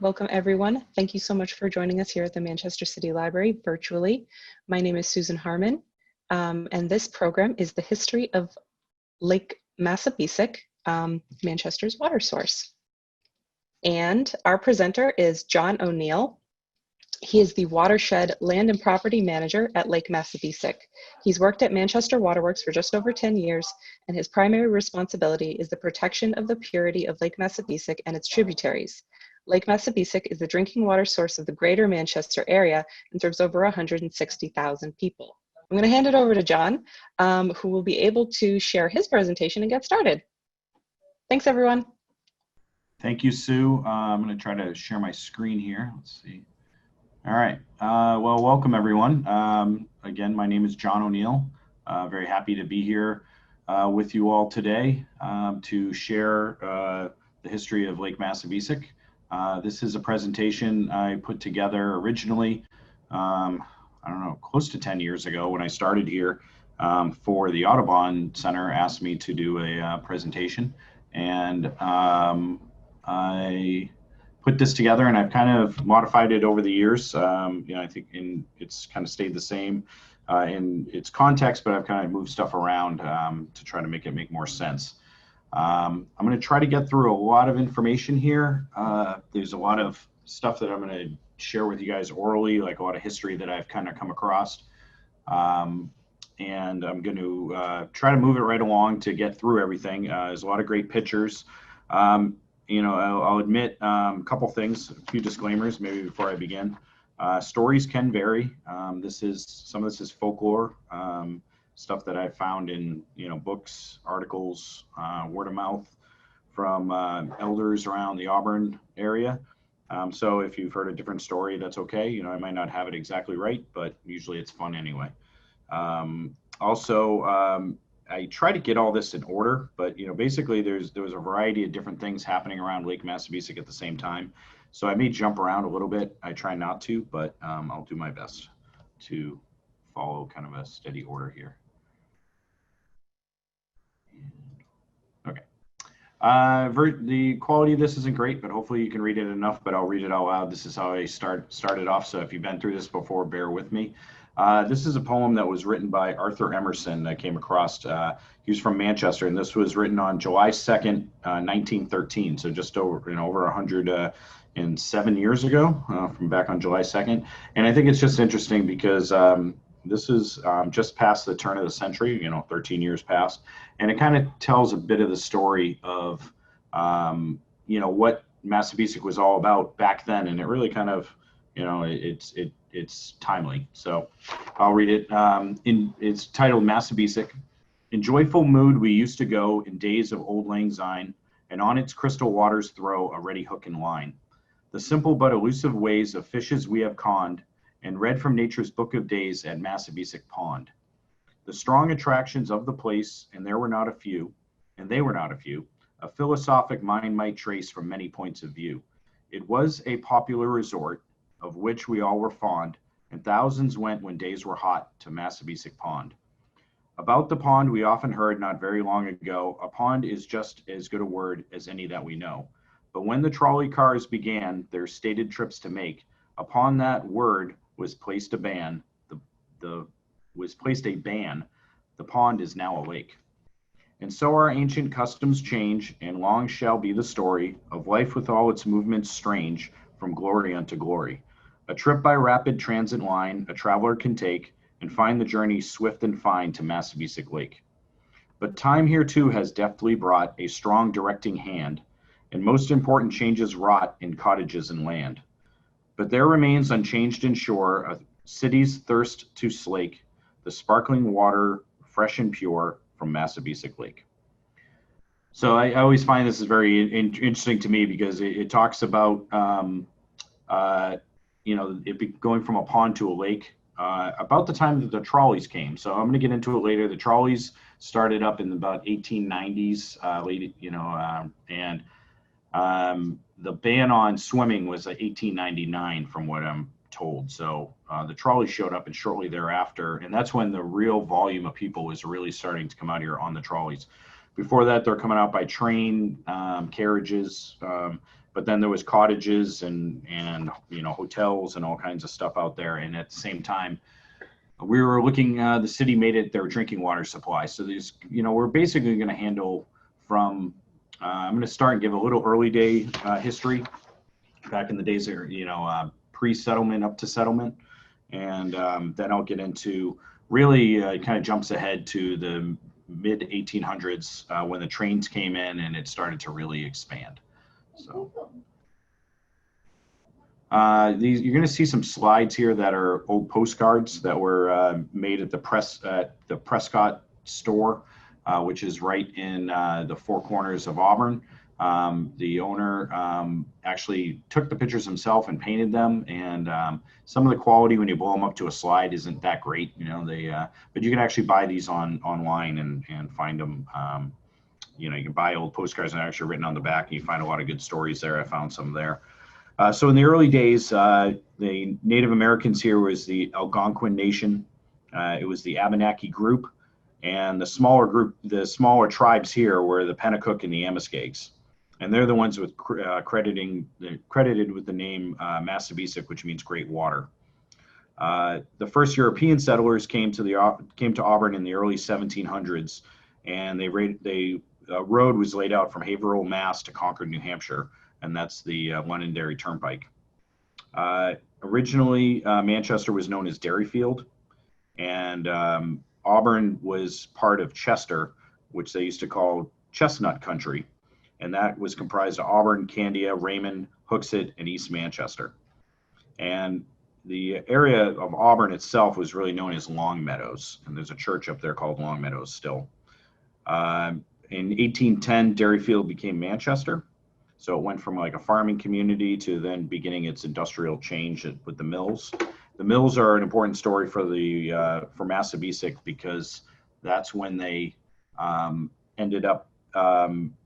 Welcome everyone. Thank you so much for joining us here at the Manchester City Library virtually. My name is Susan Harmon, and this program is the history of Lake Massabesic, Manchester's water source. And our presenter is John O'Neill. He is the Watershed Land and Property Manager at Lake Massabesic. He's worked at Manchester Waterworks for just over 10 years, and his primary responsibility is the protection of the purity of Lake Massabesic and its tributaries. Lake Massabesic is the drinking water source of the greater Manchester area and serves over 160,000 people. I'm going to hand it over to John, who will be able to share his presentation and get started. Thanks, everyone. Thank you, Sue. I'm going to try to share my screen here. Let's see. All right. Well, welcome, everyone. Again, my name is John O'Neill. Very happy to be here with you all today to share the history of Lake Massabesic. This is a presentation I put together originally, I don't know, close to 10 years ago when I started here for the Audubon Center asked me to do a presentation. And I put this together and I've kind of modified it over the years. I think it's kind of stayed the same in its context, but I've kind of moved stuff around to try to make it make more sense. I'm going to try to get through a lot of information here. There's a lot of stuff that I'm going to share with you guys orally, like a lot of history that I've kind of come across. And I'm going to try to move it right along to get through everything. There's a lot of great pictures. I'll admit a couple things, a few disclaimers maybe before I begin. Stories can vary. Some of this is folklore, stuff that I found in books, articles, word of mouth from elders around the Auburn area. So if you've heard a different story, that's okay. I might not have it exactly right, but usually it's fun anyway. I try to get all this in order, but basically there was a variety of different things happening around Lake Massabesic at the same time. So I may jump around a little bit. I try not to, but I'll do my best to follow kind of a steady order here. Okay. The quality of this isn't great, but hopefully you can read it enough, but I'll read it out loud. This is how I started off. So if you've been through this before, bear with me. This is a poem that was written by Arthur Emerson that I came across. He was from Manchester, and this was written on July 2nd, 1913. So just over 107 years ago, from back on July 2nd. And I think it's just interesting because this is just past the turn of the century, 13 years past. And it kind of tells a bit of the story of, what Massabesic was all about back then. And it really kind of, it's timely. So I'll read it. It's titled Massabesic. In joyful mood we used to go in days of old lang syne, and on its crystal waters throw a ready hook and line. The simple but elusive ways of fishes we have conned, and read from nature's book of days at Massabesic Pond. The strong attractions of the place, and they were not a few, a philosophic mind might trace from many points of view. It was a popular resort, of which we all were fond, and thousands went when days were hot to Massabesic Pond. About the pond we often heard not very long ago, a pond is just as good a word as any that we know. But when the trolley cars began their stated trips to make, upon that word was placed a ban. The pond is now a lake. And so our ancient customs change, and long shall be the story of life with all its movements strange, from glory unto glory. A trip by rapid transit line a traveler can take, and find the journey swift and fine to Massabesic Lake. But time here too has deftly brought a strong directing hand, and most important changes wrought in cottages and land. But there remains unchanged in shore a city's thirst to slake, the sparkling water fresh and pure from Massabesic Lake. So I always find this is very interesting to me because it talks about it going from a pond to a lake about the time that the trolleys came. So I'm going to get into it later. The trolleys started up in about 1890s, the ban on swimming was 1899 from what I'm told. So the trolley showed up and shortly thereafter, and that's when the real volume of people was really starting to come out here on the trolleys. Before that, they're coming out by train, carriages, but then there was cottages and hotels and all kinds of stuff out there. And at the same time, we were looking. The city made it their drinking water supply. So there's we're basically going to handle from. I'm going to start and give a little early day history, back in the days of pre-settlement up to settlement, and then I'll get into really kind of jumps ahead to the mid 1800s when the trains came in and it started to really expand. So you're going to see some slides here that are old postcards that were made at the Prescott store, which is right in the Four Corners of Auburn. The owner actually took the pictures himself and painted them, and some of the quality when you blow them up to a slide isn't that great, but you can actually buy these online and find them. You can buy old postcards and they're actually written on the back, and you find a lot of good stories there. I found some there. So in the early days, the Native Americans here was the Algonquin Nation. It was the Abenaki group, and the smaller tribes here were the Pennacook and the Amoskegs. And they're the ones with credited with the name Massabesic, which means great water. The first European settlers came to Auburn in the early 1700s, and a road was laid out from Haverhill, Mass. To Concord, New Hampshire, and that's the Londonderry Turnpike. Originally, Manchester was known as Dairyfield, and Auburn was part of Chester, which they used to call Chestnut Country. And that was comprised of Auburn, Candia, Raymond, Hooksett, and East Manchester. And the area of Auburn itself was really known as Long Meadows, and there's a church up there called Long Meadows still. In 1810, Dairyfield became Manchester. So it went from like a farming community to then beginning its industrial change with the mills. The mills are an important story for Massabesic, because that's when they ended up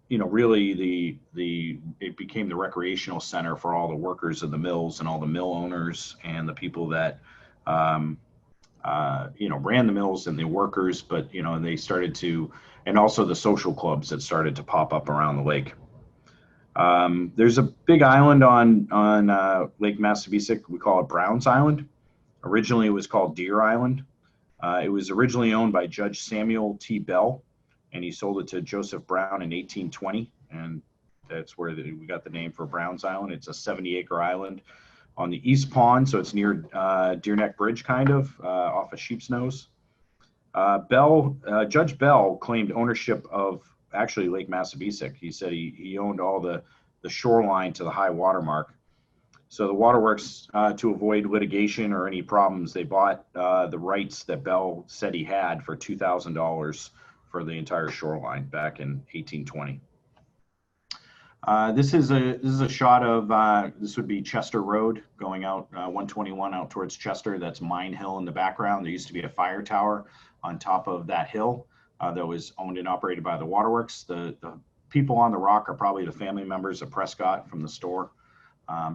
really it became the recreational center for all the workers of the mills and all the mill owners and the people that ran the mills and the workers, but and they started to, and also the social clubs that started to pop up around the lake. There's a big island on Lake Massabesic. We call it Browns Island. Originally it was called Deer Island. It was originally owned by Judge Samuel T. Bell, and he sold it to Joseph Brown in 1820, and that's where we got the name for Browns Island. It's a 70-acre island on the East Pond, so it's near Deer Neck Bridge, kind of off of Sheep's Nose. Judge Bell claimed ownership of actually Lake Massabesic. He said he owned all the shoreline to the high water mark. So the waterworks, to avoid litigation or any problems, they bought the rights that Bell said he had for $2,000 for the entire shoreline back in 1820. This is a shot of this would be Chester Road going out 121 out towards Chester. That's Mine Hill in the background. There used to be a fire tower on top of that hill that was owned and operated by the waterworks. The people on the rock are probably the family members of Prescott from the store.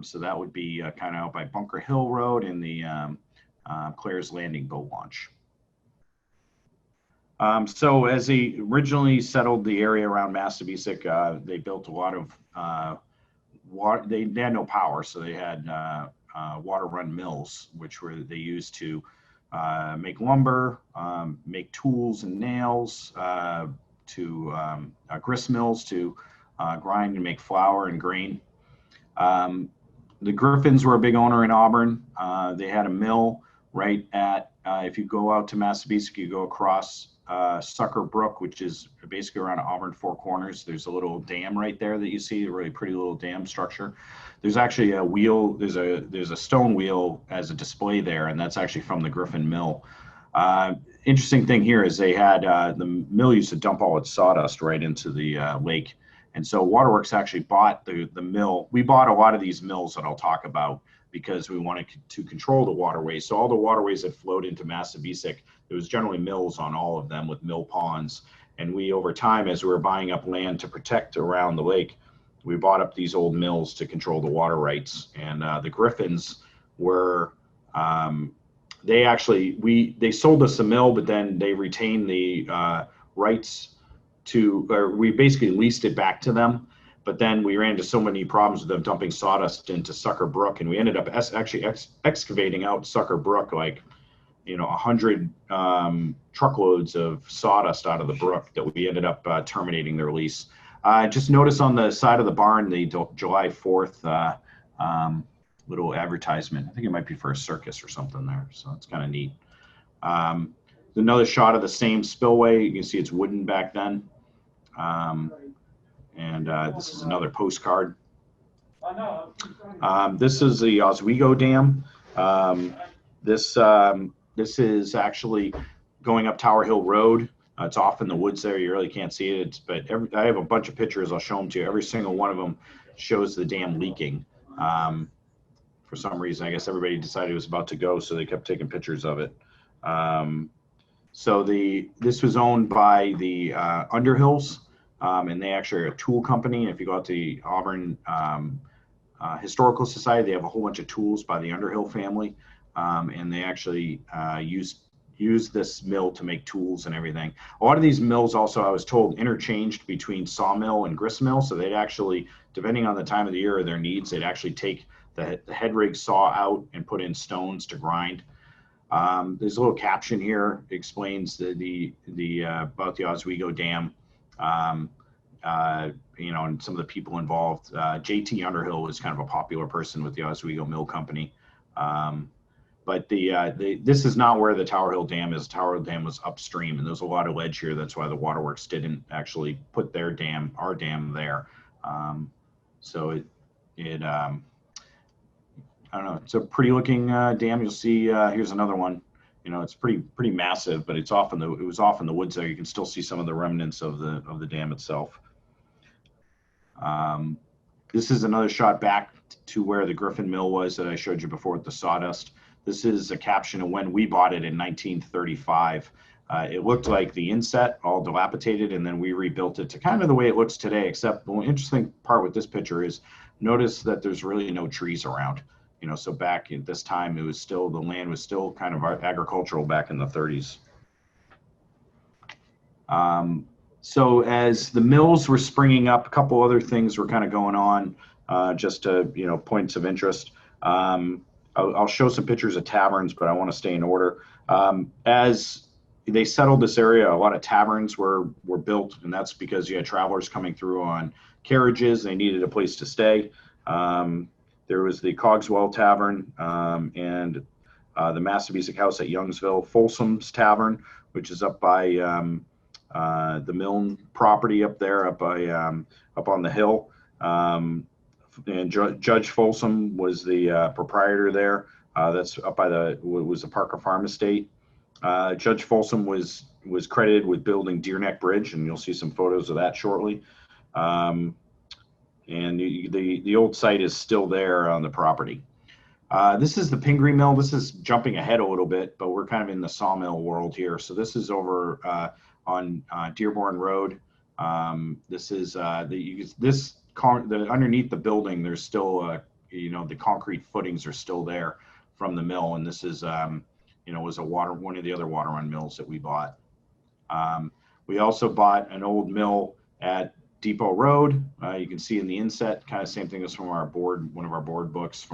So that would be kind of out by Bunker Hill Road and the Claire's Landing boat launch. So as they originally settled the area around Massabesic, they built a lot of water. They had no power, so they had water run mills, which they used to make lumber, make tools and nails, grist mills to grind and make flour and grain. The Griffins were a big owner in Auburn. They had a mill right at, if you go out to Massabesic, you go across Sucker Brook, which is basically around Auburn Four Corners. There's a little dam right there that you see, a really pretty little dam structure. There's actually a wheel, there's a stone wheel as a display there, and that's actually from the Griffin Mill. Interesting thing here is they had, the mill used to dump all its sawdust right into the lake. And so Waterworks actually bought the mill. We bought a lot of these mills that I'll talk about because we wanted to control the waterways. So all the waterways that flowed into Massabesic, there was generally mills on all of them with mill ponds. And we, over time, as we were buying up land to protect around the lake, we bought up these old mills to control the water rights. And the Griffins were, they sold us the mill, but then they retained the rights to, or we basically leased it back to them. But then we ran into so many problems with them dumping sawdust into Sucker Brook, and we ended up actually excavating out Sucker Brook, like, 100 truckloads of sawdust out of the brook that we ended up terminating their lease. Just notice on the side of the barn the July 4th little advertisement. I think it might be for a circus or something there, so it's kind of neat. Another shot of the same spillway. You can see it's wooden back then. This is another postcard. This is the Oswego Dam. This is actually going up Tower Hill Road. It's off in the woods there. You really can't see it. I have a bunch of pictures. I'll show them to you. Every single one of them shows the dam leaking. For some reason, I guess everybody decided it was about to go, so they kept taking pictures of it. This was owned by the Underhills, and they actually are a tool company. If you go out to the Auburn Historical Society, they have a whole bunch of tools by the Underhill family, and they actually use this mill to make tools and everything. A lot of these mills also, I was told, interchanged between sawmill and grist mill, so they'd actually, depending on the time of the year or their needs, they'd actually take the head rig saw out and put in stones to grind. There's a little caption here. It explains about the Oswego Dam, and some of the people involved. JT Underhill was kind of a popular person with the Oswego Mill Company. But this is not where the Tower Hill Dam is. Tower Hill Dam was upstream, and there's a lot of ledge here. That's why the waterworks didn't actually put our dam there. I don't know. It's a pretty looking dam. You'll see. Here's another one. It's pretty massive, but it was off in the woods there. You can still see some of the remnants of the dam itself. This is another shot back to where the Griffin Mill was that I showed you before with the sawdust. This is a caption of when we bought it in 1935. It looked like the inset all dilapidated, and then we rebuilt it to kind of the way it looks today, except the interesting part with this picture is notice that there's really no trees around. So back at this time, the land was still kind of agricultural back in the 30s. So as the mills were springing up, a couple other things were kind of going on, just to, points of interest. I'll show some pictures of taverns, but I want to stay in order. As they settled this area, a lot of taverns were built, and that's because you had travelers coming through on carriages. They needed a place to stay. There was the Cogswell Tavern and the Massabesic House at Youngsville, Folsom's Tavern, which is up by the Milne property up there, up on the hill. And Judge Folsom was the proprietor there. That's up by was the Parker Farm Estate. Judge Folsom was credited with building Deer Neck Bridge, and you'll see some photos of that shortly. And the old site is still there on the property. This is the Pingree Mill. This is jumping ahead a little bit, but we're kind of in the sawmill world here. So this is over on Dearborn Road. This is underneath the building. There's still the concrete footings are still there from the mill, and this is was one of the other water run mills that we bought. We also bought an old mill at Depot Road. You can see in the inset, kind of same thing as from one of our board books.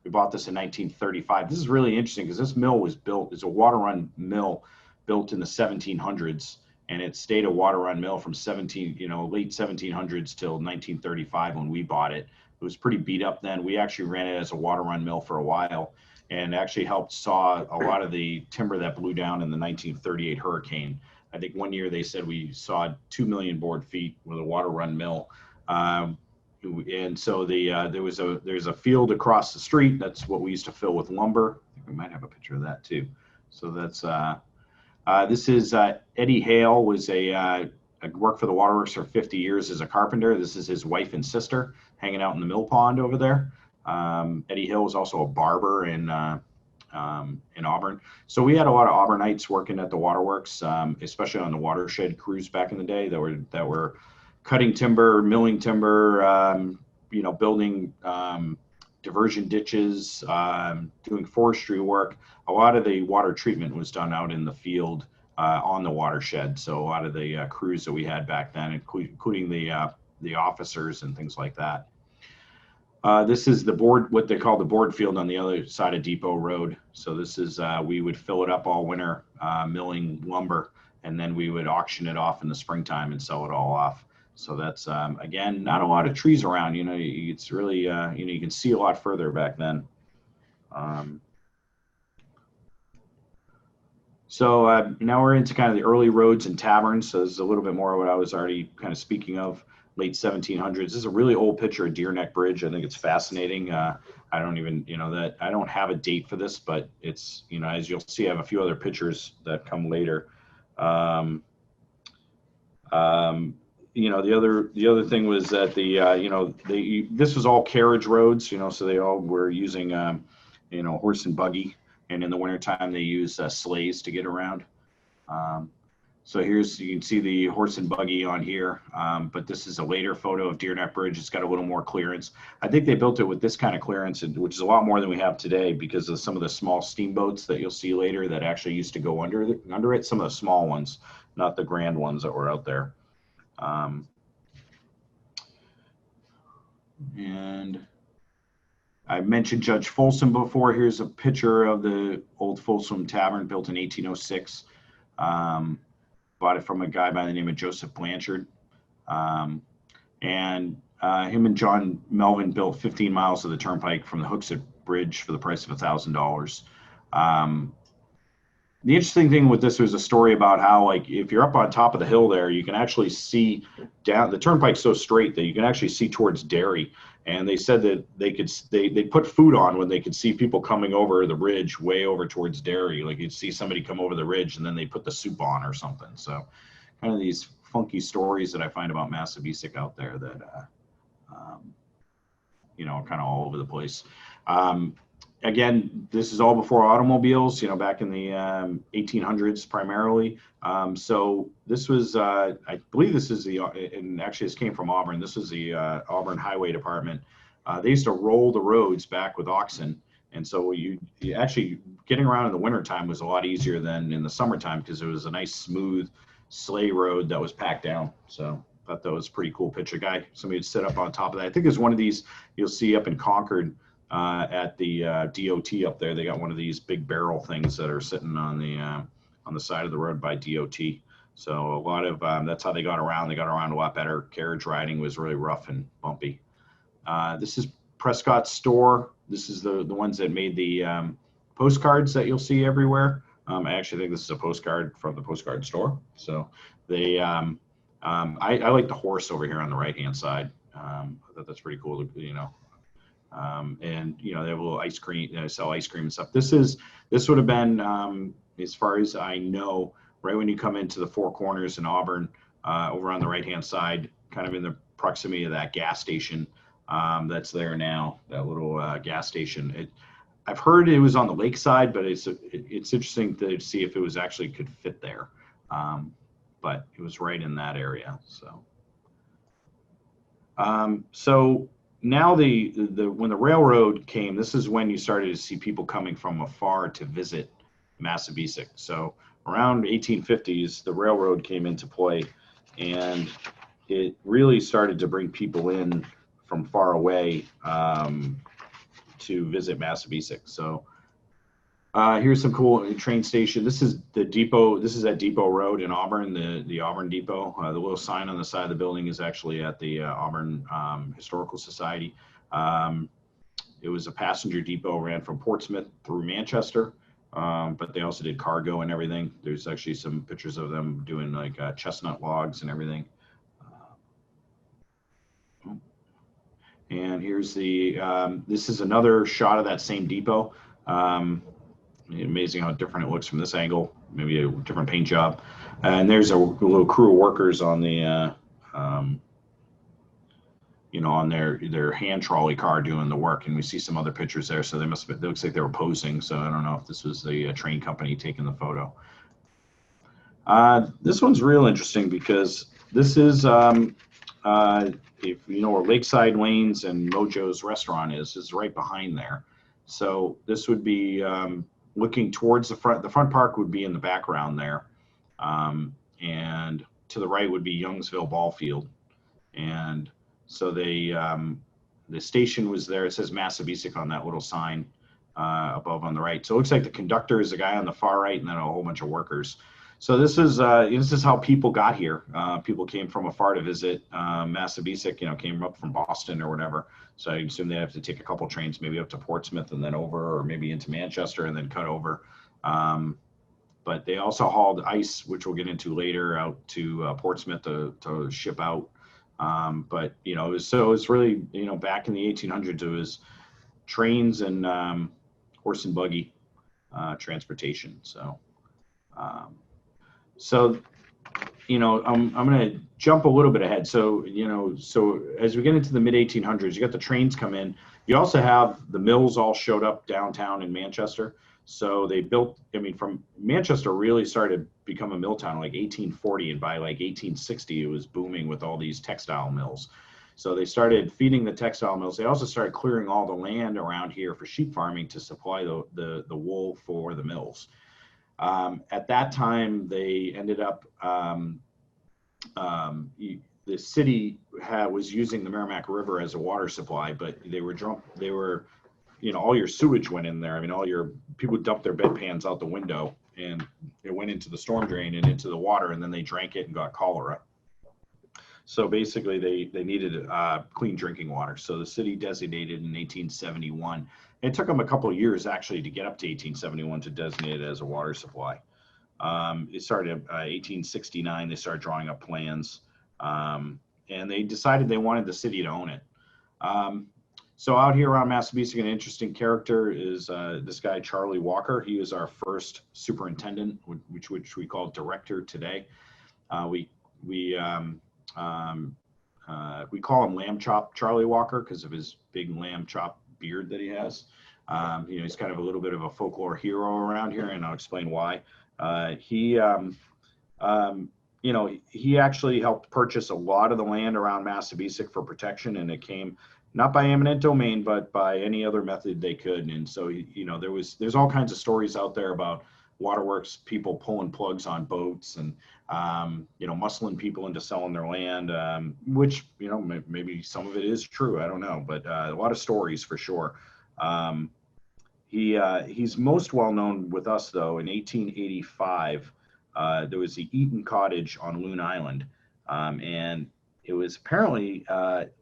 We bought this in 1935. This is really interesting because this mill was built, it's a water run mill built in the 1700s, and it stayed a water run mill from late 1700s till 1935 when we bought it. It was pretty beat up then. We actually ran it as a water run mill for a while, and actually helped saw a lot of the timber that blew down in the 1938 hurricane. I think one year they said we sawed 2 million board feet with a water run mill. And so there's a field across the street. That's what we used to fill with lumber. I think we might have a picture of that too. So that's this is Eddie Hale was worked for the waterworks for 50 years as a carpenter. This is his wife and sister hanging out in the mill pond over there. Eddie Hill was also a barber in Auburn. So we had a lot of Auburnites working at the waterworks, especially on the watershed crews back in the day that were cutting timber, milling timber, building diversion ditches, doing forestry work. A lot of the water treatment was done out in the field on the watershed. So a lot of the crews that we had back then, including the the officers and things like that. This is the board, what they call the board field on the other side of Depot Road. So this is, we would fill it up all winter, milling lumber, and then we would auction it off in the springtime and sell it all off. So that's, again, not a lot of trees around, you know, it's really, you know, you can see a lot further back then. So now we're into kind of the early roads and taverns. So this is a little bit more of what I was already kind of speaking of. Late 1700s. This is a really old picture of Deer Neck Bridge. I think it's fascinating. I don't even, you know, that I don't have a date for this, but it's, you know, as you'll see, I have a few other pictures that come later. You know, the other thing was that the, you know, this was all carriage roads, you know, so they all were using, you know, horse and buggy, and in the wintertime they use sleighs to get around. So here's, you can see the horse and buggy on here, but this is a later photo of Deer Neck Bridge. It's got a little more clearance. I think they built it with this kind of clearance, which is a lot more than we have today because of some of the small steamboats that you'll see later that actually used to go under it. Some of the small ones, not the grand ones that were out there. And I mentioned Judge Folsom before. Here's a picture of the old Folsom Tavern built in 1806. Bought it from a guy by the name of Joseph Blanchard. And him and John Melvin built 15 miles of the turnpike from the Hooksett Bridge for the price of $1,000. The interesting thing with this was a story about how, like, if you're up on top of the hill there, you can actually see down. The turnpike's so straight that you can actually see towards Derry. And they said that they put food on when they could see people coming over the ridge, way over towards Derry. Like you'd see somebody come over the ridge, and then they put the soup on or something. So, kind of these funky stories that I find about Massabesic out there that, you know, kind of all over the place. Again, this is all before automobiles, you know, back in the 1800s primarily. So this was, I believe this is the, and actually this came from Auburn. This was the Auburn Highway Department. They used to roll the roads back with oxen. And so you actually, getting around in the wintertime was a lot easier than in the summertime because it was a nice smooth sleigh road that was packed down. So I thought that was a pretty cool picture. Somebody would sit up on top of that. I think there's one of these you'll see up in Concord. At the DOT up there, they got one of these big barrel things that are sitting on the side of the road by DOT. So a lot of that's how they got around. They got around a lot better. Carriage riding was really rough and bumpy. This is Prescott's store. This is the ones that made the postcards that you'll see everywhere. I actually think this is a postcard from the postcard store. So they, I like the horse over here on the right hand side. I thought that's pretty cool. You know. And you know, they have a little ice cream, sell ice cream and stuff. This would have been, as far as I know, right when you come into the Four Corners in Auburn, over on the right hand side, kind of in the proximity of that gas station that's there now, that little gas station. I've heard it was on the lakeside, but it's interesting to see if it was actually could fit there. But it was right in that area. So now when the railroad came, this is when you started to see people coming from afar to visit Massabesic. So around 1850s, the railroad came into play, and it really started to bring people in from far away to visit Massabesic. So here's some cool train station. This is the depot. This is at Depot Road in Auburn, the Auburn Depot. The little sign on the side of the building is actually at the Auburn Historical Society. It was a passenger depot, ran from Portsmouth through Manchester, but they also did cargo and everything. There's actually some pictures of them doing like chestnut logs and everything. And here's this is another shot of that same depot. Amazing how different it looks from this angle, maybe a different paint job. And there's a little crew of workers on the, you know, on their hand trolley car doing the work. And we see some other pictures there. So they must have, it looks like they were posing. So I don't know if this was the train company taking the photo. This one's real interesting because this is, if you know where Lakeside Lanes and Mojo's restaurant is right behind there. So this would be looking towards the front. The front park would be in the background there. And to the right would be Youngsville Ball Field. And so the station was there. It says Massabesic on that little sign above on the right. So it looks like the conductor is the guy on the far right, and then a whole bunch of workers. So this is how people got here. People came from afar to visit Massabesic. Came up from Boston or whatever. So I assume they have to take a couple trains, maybe up to Portsmouth and then over, or maybe into Manchester and then cut over. But they also hauled ice, which we'll get into later, out to Portsmouth to ship out. But it was really, back in the 1800s, it was trains and horse and buggy transportation. So I'm going to jump a little bit ahead. So as we get into the mid 1800s, you got the trains come in. You also have the mills all showed up downtown in Manchester. So they built, from Manchester really started to become a mill town like 1840, and by like 1860, it was booming with all these textile mills. So they started feeding the textile mills. They also started clearing all the land around here for sheep farming to supply the wool for the mills. At that time, they ended up, the city was using the Merrimack River as a water supply, but they were all your sewage went in there. All your people dumped their bedpans out the window, and it went into the storm drain and into the water, and then they drank it and got cholera. So basically, they needed clean drinking water. So the city designated in 1871. It took them a couple of years actually to get up to 1871 to designate it as a water supply. It started in 1869. They started drawing up plans, and they decided they wanted the city to own it. So out here around Massabesic, an interesting character is this guy, Charlie Walker. He was our first superintendent, which we call director today. We call him Lamb Chop Charlie Walker because of his big lamb chop beard that he has. He's kind of a little bit of a folklore hero around here, and I'll explain why. He actually helped purchase a lot of the land around Massabesic for protection, and it came not by eminent domain, but by any other method they could. And so, there's all kinds of stories out there about waterworks people pulling plugs on boats and, muscling people into selling their land, which, maybe some of it is true. I don't know, but a lot of stories for sure. He's most well known with us, though. In 1885, there was the Eaton Cottage on Loon Island, and it was apparently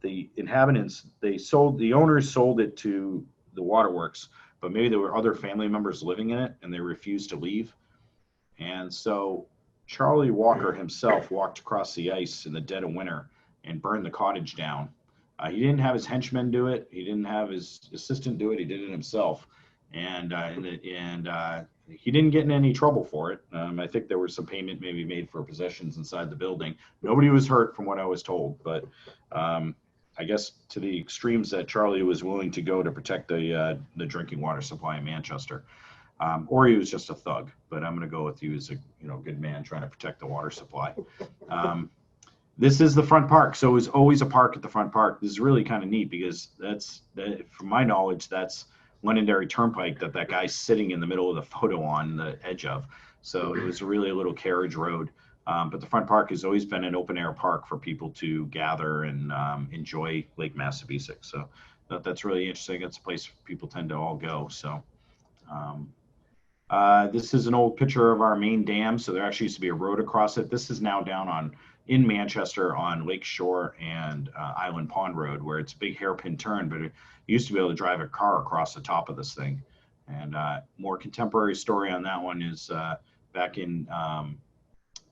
the inhabitants, the owners sold it to the waterworks, but maybe there were other family members living in it and they refused to leave. And so Charlie Walker himself walked across the ice in the dead of winter and burned the cottage down. He didn't have his henchmen do it. He didn't have his assistant do it. He did it himself. And he didn't get in any trouble for it. I think there was some payment maybe made for possessions inside the building. Nobody was hurt from what I was told, but I guess to the extremes that Charlie was willing to go to protect the drinking water supply in Manchester. Or he was just a thug, but I'm going to go with you as a good man trying to protect the water supply. This is the front park. So it was always a park at the front park. This is really kind of neat because from my knowledge, that's Londonderry Turnpike that guy's sitting in the middle of the photo on the edge of. So it was really a little carriage road. But the front park has always been an open air park for people to gather and enjoy Lake Massabesic. So that's really interesting. It's a place people tend to all go. So this is an old picture of our main dam. So there actually used to be a road across it. This is now down in Manchester on Lake Shore and Island Pond Road, where it's a big hairpin turn, but you used to be able to drive a car across the top of this thing. And more contemporary story on that one is back in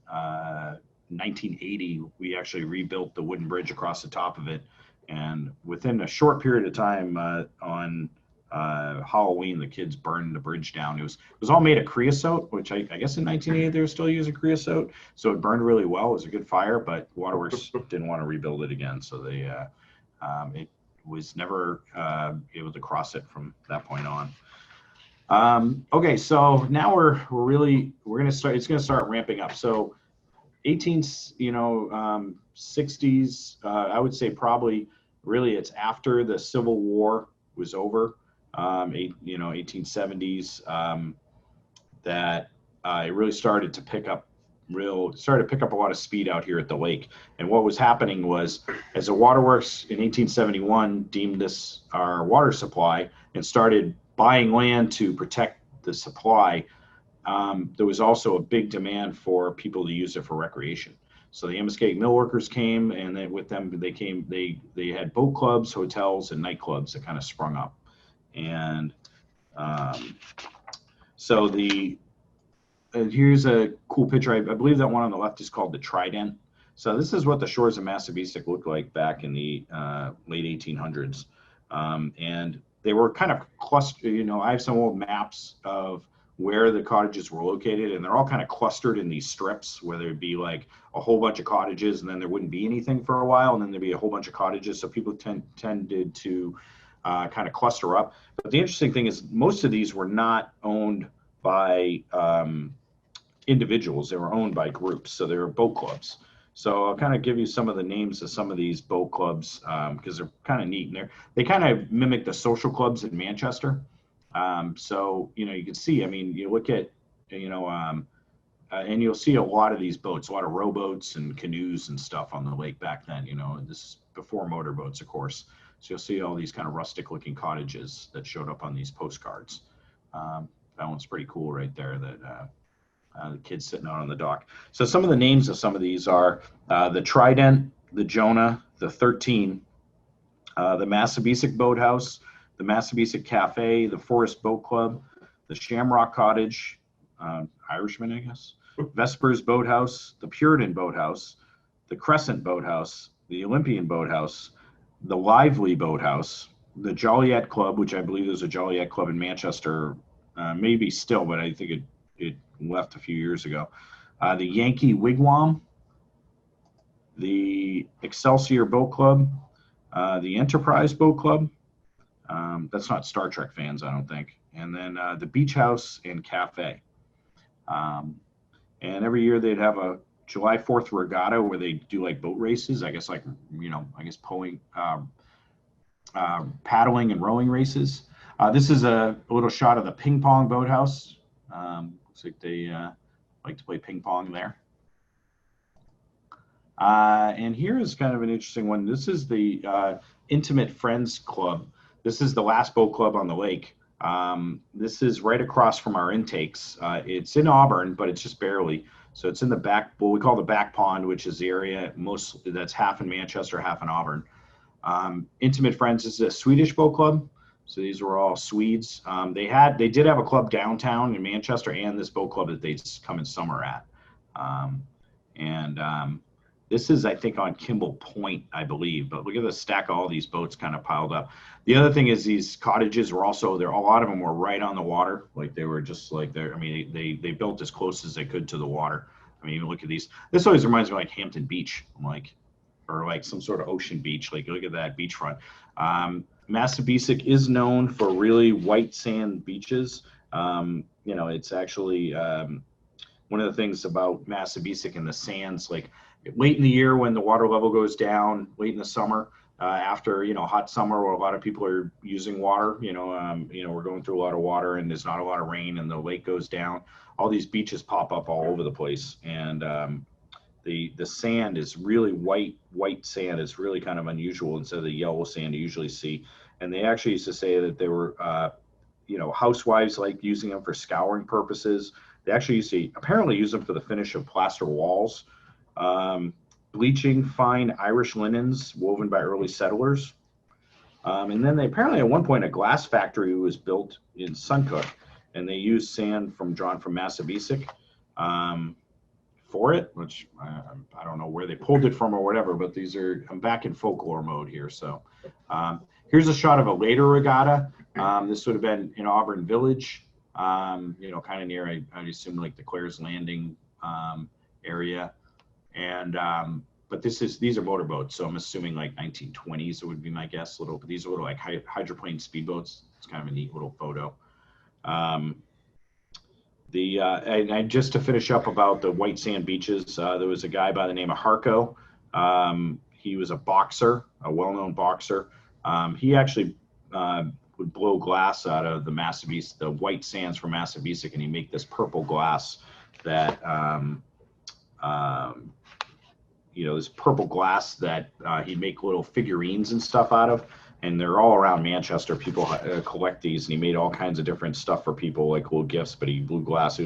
1980, we actually rebuilt the wooden bridge across the top of it. And within a short period of time on Halloween, the kids burned the bridge down. It was all made of creosote, which I guess in 1980 they were still using creosote. So it burned really well. It was a good fire, but Waterworks didn't want to rebuild it again. So they it was never able to cross it from that point on. Okay, so now we're gonna start. It's gonna start ramping up. So 60s. I would say probably really it's after the Civil War was over. 1870s. That it really started to pick up started to pick up a lot of speed out here at the lake. And what was happening was, as the waterworks in 1871 deemed this our water supply and started buying land to protect the supply, there was also a big demand for people to use it for recreation. So the Amoskeag mill workers came, and then with them they had boat clubs, hotels, and nightclubs that kind of sprung up. And so here's a cool picture. I believe that one on the left is called the Trident. So this is what the shores of Massabesic looked like back in the late 1800s. And they were kind of clustered. You know, I have some old maps of where the cottages were located, and they're all kind of clustered in these strips where there'd be like a whole bunch of cottages, and then there wouldn't be anything for a while, and then there'd be a whole bunch of cottages. So people tended to kind of cluster up. But the interesting thing is most of these were not owned by individuals. They were owned by groups. So they were boat clubs. So I'll kind of give you some of the names of some of these boat clubs because they're kind of neat. And they kind of mimic the social clubs in Manchester. So, you know, you can see, I mean, you look at, you know, and you'll see a lot of these boats, a lot of rowboats and canoes and stuff on the lake back then, you know, and this is before motorboats, of course. So you'll see all these kind of rustic looking cottages that showed up on these postcards. That one's pretty cool right there, that the kids sitting out on the dock. So some of the names of some of these are the Trident, the Jonah, the 13, the Massabesic Boathouse, the Massabesic Cafe, the Forest Boat Club, the Shamrock Cottage, Irishman, I guess, Vespers Boathouse, the Puritan Boathouse, the Crescent Boathouse, the Olympian Boathouse, the Lively Boathouse, the Joliet Club, which I believe there's a Joliet Club in Manchester, maybe still, but I think it left a few years ago. The Yankee Wigwam, the Excelsior Boat Club, the Enterprise Boat Club. That's not Star Trek fans, I don't think. And then the Beach House and Cafe. And every year they'd have a July 4th regatta where they do like boat races, I guess, like, you know, I guess paddling and rowing races. This is a little shot of the ping pong boathouse. Looks like they like to play ping pong there. And here is kind of an interesting one. This is the Intimate Friends Club. This is the last boat club on the lake. This is right across from our intakes. It's in Auburn, but it's just barely. So it's in the back, what we call the back pond, which is the area that's half in Manchester, half in Auburn. Intimate Friends is a Swedish boat club. So these were all Swedes. They did have a club downtown in Manchester and this boat club that they come in summer at. This is, I think, on Kimball Point, I believe. But look at the stack of all these boats kind of piled up. The other thing is these cottages were also there. A lot of them were right on the water. Like they were just like there. I mean, they built as close as they could to the water. I mean, look at these. This always reminds me of like Hampton Beach, or like some sort of ocean beach. Like look at that beachfront. Massabesic is known for really white sand beaches. You know, it's actually one of the things about Massabesic and the sands, like late in the year when the water level goes down, late in the summer, after, you know, hot summer where a lot of people are using water, we're going through a lot of water and there's not a lot of rain and the lake goes down, all these beaches pop up all over the place. And the sand is really white sand is really kind of unusual instead of the yellow sand you usually see. And they actually used to say that they were, housewives like using them for scouring purposes. They actually used to apparently use them for the finish of plaster walls. Bleaching fine Irish linens woven by early settlers. And then they apparently at one point a glass factory was built in Suncook, and they used sand drawn from Massabesic for it, which I don't know where they pulled it from or whatever, but I'm back in folklore mode here. So here's a shot of a later regatta. This would have been in Auburn Village, kind of near, I assume like the Claire's Landing area. And but these are motorboats, so I'm assuming like 1920s would be my guess. These are little like hydroplane speedboats. It's kind of a neat little photo. And just to finish up about the white sand beaches, there was a guy by the name of Harco. He was a boxer, a well-known boxer. He actually would blow glass out of the white sands from Massabesic, and he'd make this purple glass that this purple glass that he'd make little figurines and stuff out of. And they're all around Manchester. People collect these, and he made all kinds of different stuff for people, like little gifts. But he blue glass.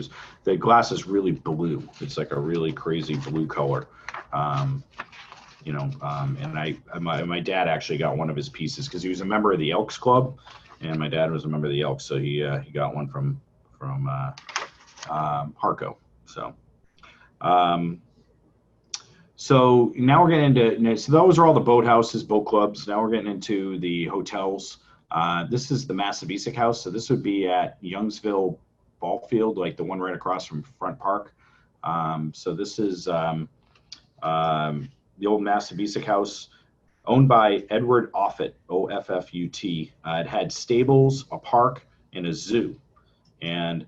The glass is really blue. It's like a really crazy blue color. And my dad actually got one of his pieces because he was a member of the Elks Club, and my dad was a member of the Elks, so he got one from Harco. So now we're getting into, so those are all the boathouses, boat clubs. Now we're getting into the hotels. This is the Massabesic house. So this would be at Youngsville Ball Field, like the one right across from Front Park. So this is the old Massabesic house, owned by Edward Offutt, O-F-F-U-T. It had stables, a park, and a zoo. And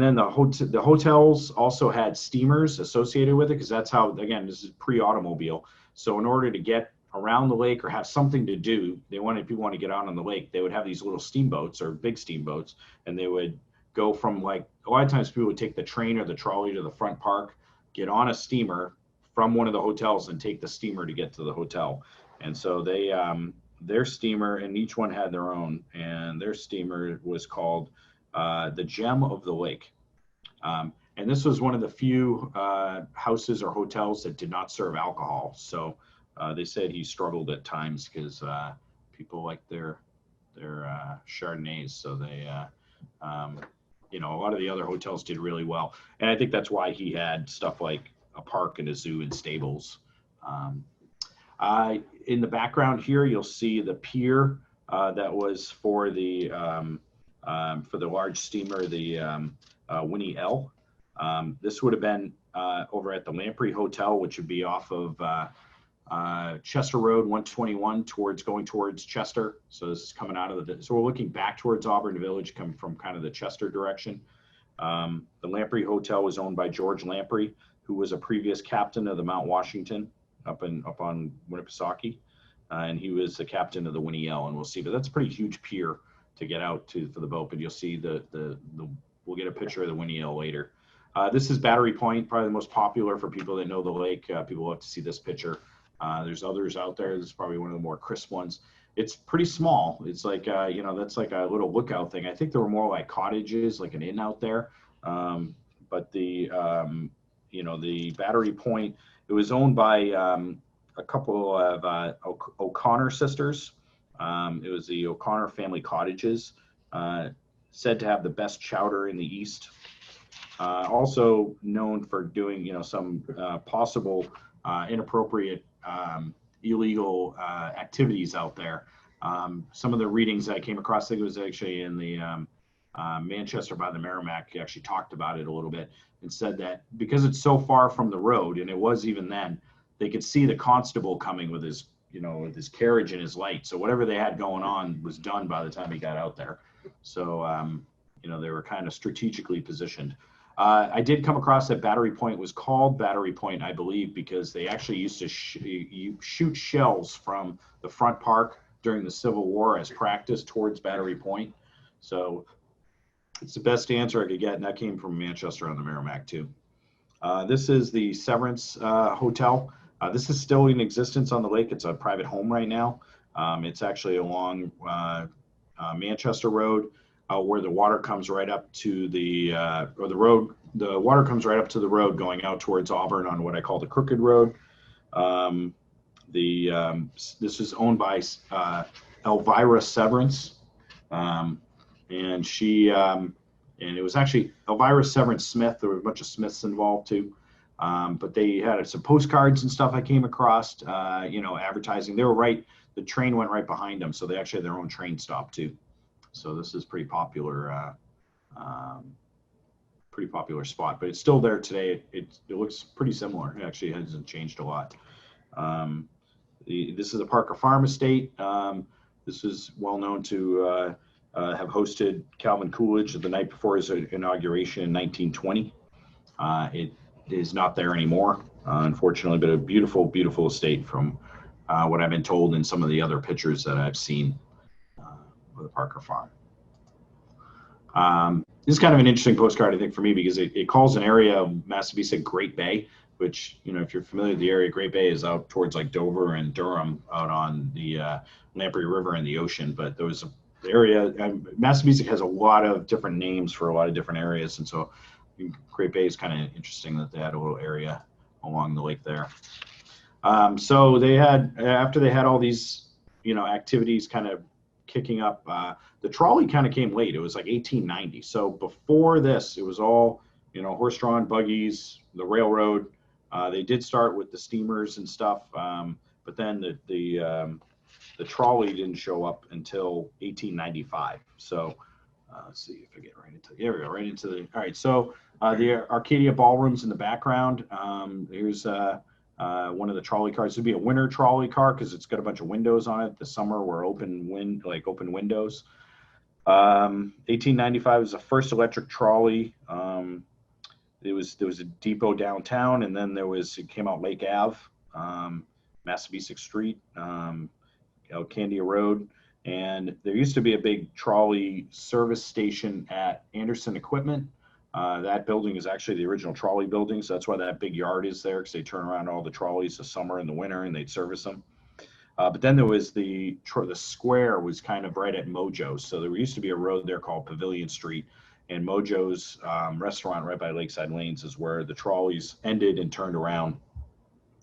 then the hotels also had steamers associated with it, because that's how, again, this is pre-automobile. So in order to get around the lake or have something to do, people want to get out on the lake, they would have these little steamboats or big steamboats, and they would go from, like, a lot of times people would take the train or the trolley to the Front Park, get on a steamer from one of the hotels and take the steamer to get to the hotel. And so their steamer, and each one had their own, and their steamer was called the Gem of the Lake. And this was one of the few houses or hotels that did not serve alcohol. So they said he struggled at times because people like their Chardonnays. So they, a lot of the other hotels did really well. And I think that's why he had stuff like a park and a zoo and stables. In the background here, you'll see the pier that was for the large steamer, the Winnie L. This would have been over at the Lamprey Hotel, which would be off of Chester Road 121 going towards Chester. So this is coming out of so we're looking back towards Auburn Village, coming from kind of the Chester direction. The Lamprey Hotel was owned by George Lamprey, who was a previous captain of the Mount Washington up on Winnipesaukee. And he was the captain of the Winnie L. And we'll see, but that's a pretty huge pier to get out to for the boat, but you'll see we'll get a picture of the Winnie L later. This is Battery Point, probably the most popular for people that know the lake. People love to see this picture. There's others out there. This is probably one of the more crisp ones. It's pretty small. It's like, that's like a little lookout thing. I think there were more like cottages, like an inn out there. But the Battery Point, it was owned by a couple of O'Connor sisters. It was the O'Connor family cottages, said to have the best chowder in the East. Also known for doing, some possible inappropriate, illegal activities out there. Some of the readings I came across, I think it was actually in the Manchester by the Merrimack, he actually talked about it a little bit and said that because it's so far from the road, and it was even then, they could see the constable coming with his carriage and his light. So whatever they had going on was done by the time he got out there. So, they were kind of strategically positioned. I did come across that Battery Point was called Battery Point, I believe, because they actually used to shoot shells from the Front Park during the Civil War as practice towards Battery Point. So it's the best answer I could get, and that came from Manchester on the Merrimack too. This is the Severance Hotel. This is still in existence on the lake. It's a private home right now. It's actually along Manchester Road, where the water comes right up to the road. The water comes right up to the road going out towards Auburn on what I call the Crooked Road. This is owned by Elvira Severance, and she and it was actually Elvira Severance Smith. There were a bunch of Smiths involved too. But they had some postcards and stuff I came across, advertising. They were the train went right behind them. So they actually had their own train stop too. So this is pretty popular spot, but it's still there today. It looks pretty similar. It actually hasn't changed a lot. This is the Parker Farm Estate. This is well known to have hosted Calvin Coolidge the night before his inauguration in 1920. It is not there anymore, unfortunately, but a beautiful, beautiful estate from what I've been told in some of the other pictures that I've seen of the Parker Farm. This is kind of an interesting postcard, I think, for me, because it calls an area of Massabesic Great Bay. which, you know, if you're familiar with the area, Great Bay is out towards like Dover and Durham, out on the Lamprey River and the ocean. But there was the area, Massabesic has a lot of different names for a lot of different areas, and so Great Bay is kind of interesting that they had a little area along the lake there. So they had, after they had all these, you know, activities kind of kicking up, the trolley kind of came late. It was like 1890. So before this, it was all, you know, horse-drawn buggies, the railroad. They did start with the steamers and stuff, but then the trolley didn't show up until 1895. So let's see if I get right into, there we go, right into the, all right. So the Arcadia ballrooms in the background. Here's one of the trolley cars. It'd be a winter trolley car because it's got a bunch of windows on it. The summer were open windows. 1895 was the first electric trolley. There was a depot downtown, and then it came out Lake Ave, Massabesic Street, Candia Road, and there used to be a big trolley service station at Anderson Equipment. That building is actually the original trolley building, so that's why that big yard is there, because they turn around all the trolleys the summer and the winter, and they'd service them. But then there was the square was kind of right at Mojo's, so there used to be a road there called Pavilion Street, and Mojo's restaurant right by Lakeside Lanes is where the trolleys ended and turned around.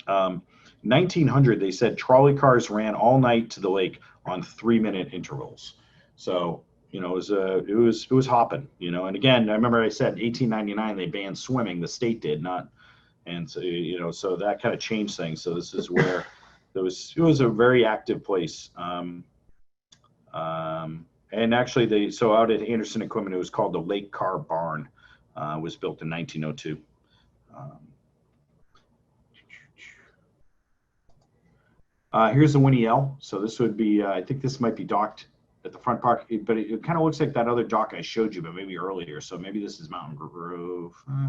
1900, they said trolley cars ran all night to the lake on 3-minute intervals. So, you know, it was hopping, you know. And again, I remember I said 1899 they banned swimming, the state did not, and so, you know, so that kind of changed things. So this is where it was a very active place. And actually, so out at Anderson Equipment, it was called the Lake Car Barn. Was built in 1902. Here's the Winnie L. So this would be, I think this might be docked at the front park, but it kind of looks like that other dock I showed you, but maybe earlier. So maybe this is Mountain Grove. I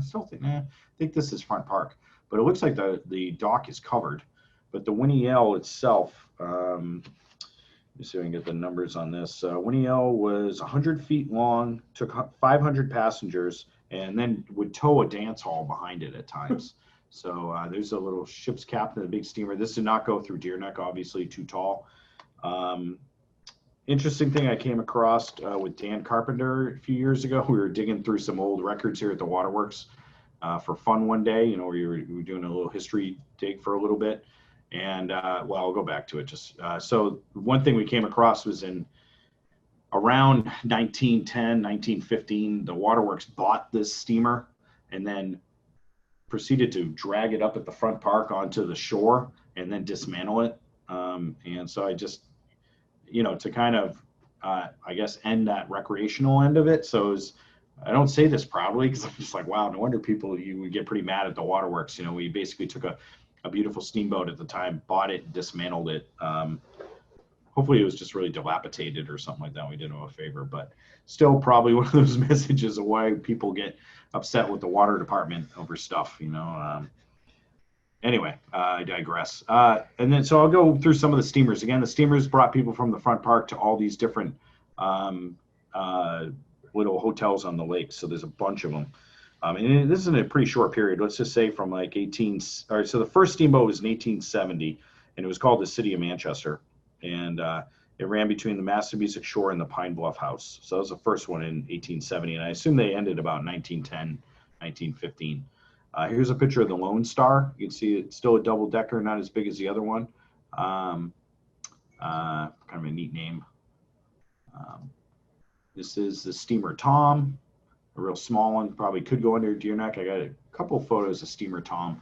think this is front park, but it looks like the dock is covered. But the Winnie L itself, let me see if I can get the numbers on this. Winnie L was 100 feet long, took 500 passengers, and then would tow a dance hall behind it at times. So there's a little ship's captain, a big steamer. This did not go through Deer Neck, obviously too tall. Interesting thing I came across with Dan Carpenter a few years ago. We were digging through some old records here at the Waterworks for fun one day. You know, we were doing a little history dig for a little bit. And well, I'll go back to it. Just so one thing we came across was in around 1910, 1915, the Waterworks bought this steamer and then proceeded to drag it up at the front park onto the shore and then dismantle it. And so I just, you know, to kind of, I guess, end that recreational end of it. So I don't say this proudly because I'm just like, wow, no wonder you would get pretty mad at the Waterworks. You know, we basically took a beautiful steamboat at the time, bought it, dismantled it. Hopefully it was just really dilapidated or something like that. We did them a favor, but still probably one of those messages of why people get upset with the water department over stuff, you know. Anyway, I digress. And then, so I'll go through some of the steamers. Again, the steamers brought people from the front park to all these different little hotels on the lake. So there's a bunch of them. And this is in a pretty short period. Let's just say from like so the first steamboat was in 1870, and it was called the City of Manchester. And it ran between the Massabesic shore and the Pine Bluff House. So that was the first one in 1870. And I assume they ended about 1910, 1915. Here's a picture of the Lone Star. You can see it's still a double decker, not as big as the other one. Kind of a neat name. This is the steamer Tom, a real small one, probably could go under Deer Neck. I got a couple of photos of steamer Tom.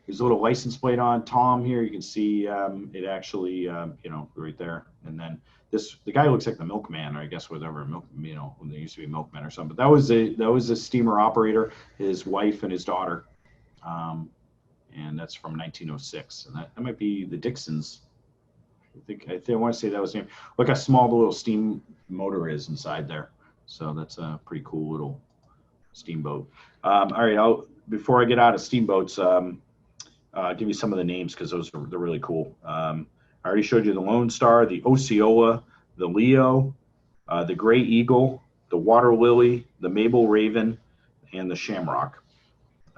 There's a little license plate on Tom here. You can see it actually, you know, right there. And then the guy looks like the milkman, or I guess whatever, you know, when there used to be milkmen or something. But that was a steamer operator, his wife and his daughter. And that's from 1906. And that might be the Dixons. I want to say that was the name. Look how small the little steam motor is inside there. So that's a pretty cool little steamboat. All right, before I get out of steamboats, I'll give you some of the names because they're really cool. I already showed you the Lone Star, the Osceola, the Leo, the Gray Eagle, the Water Lily, the Mabel Raven, and the Shamrock.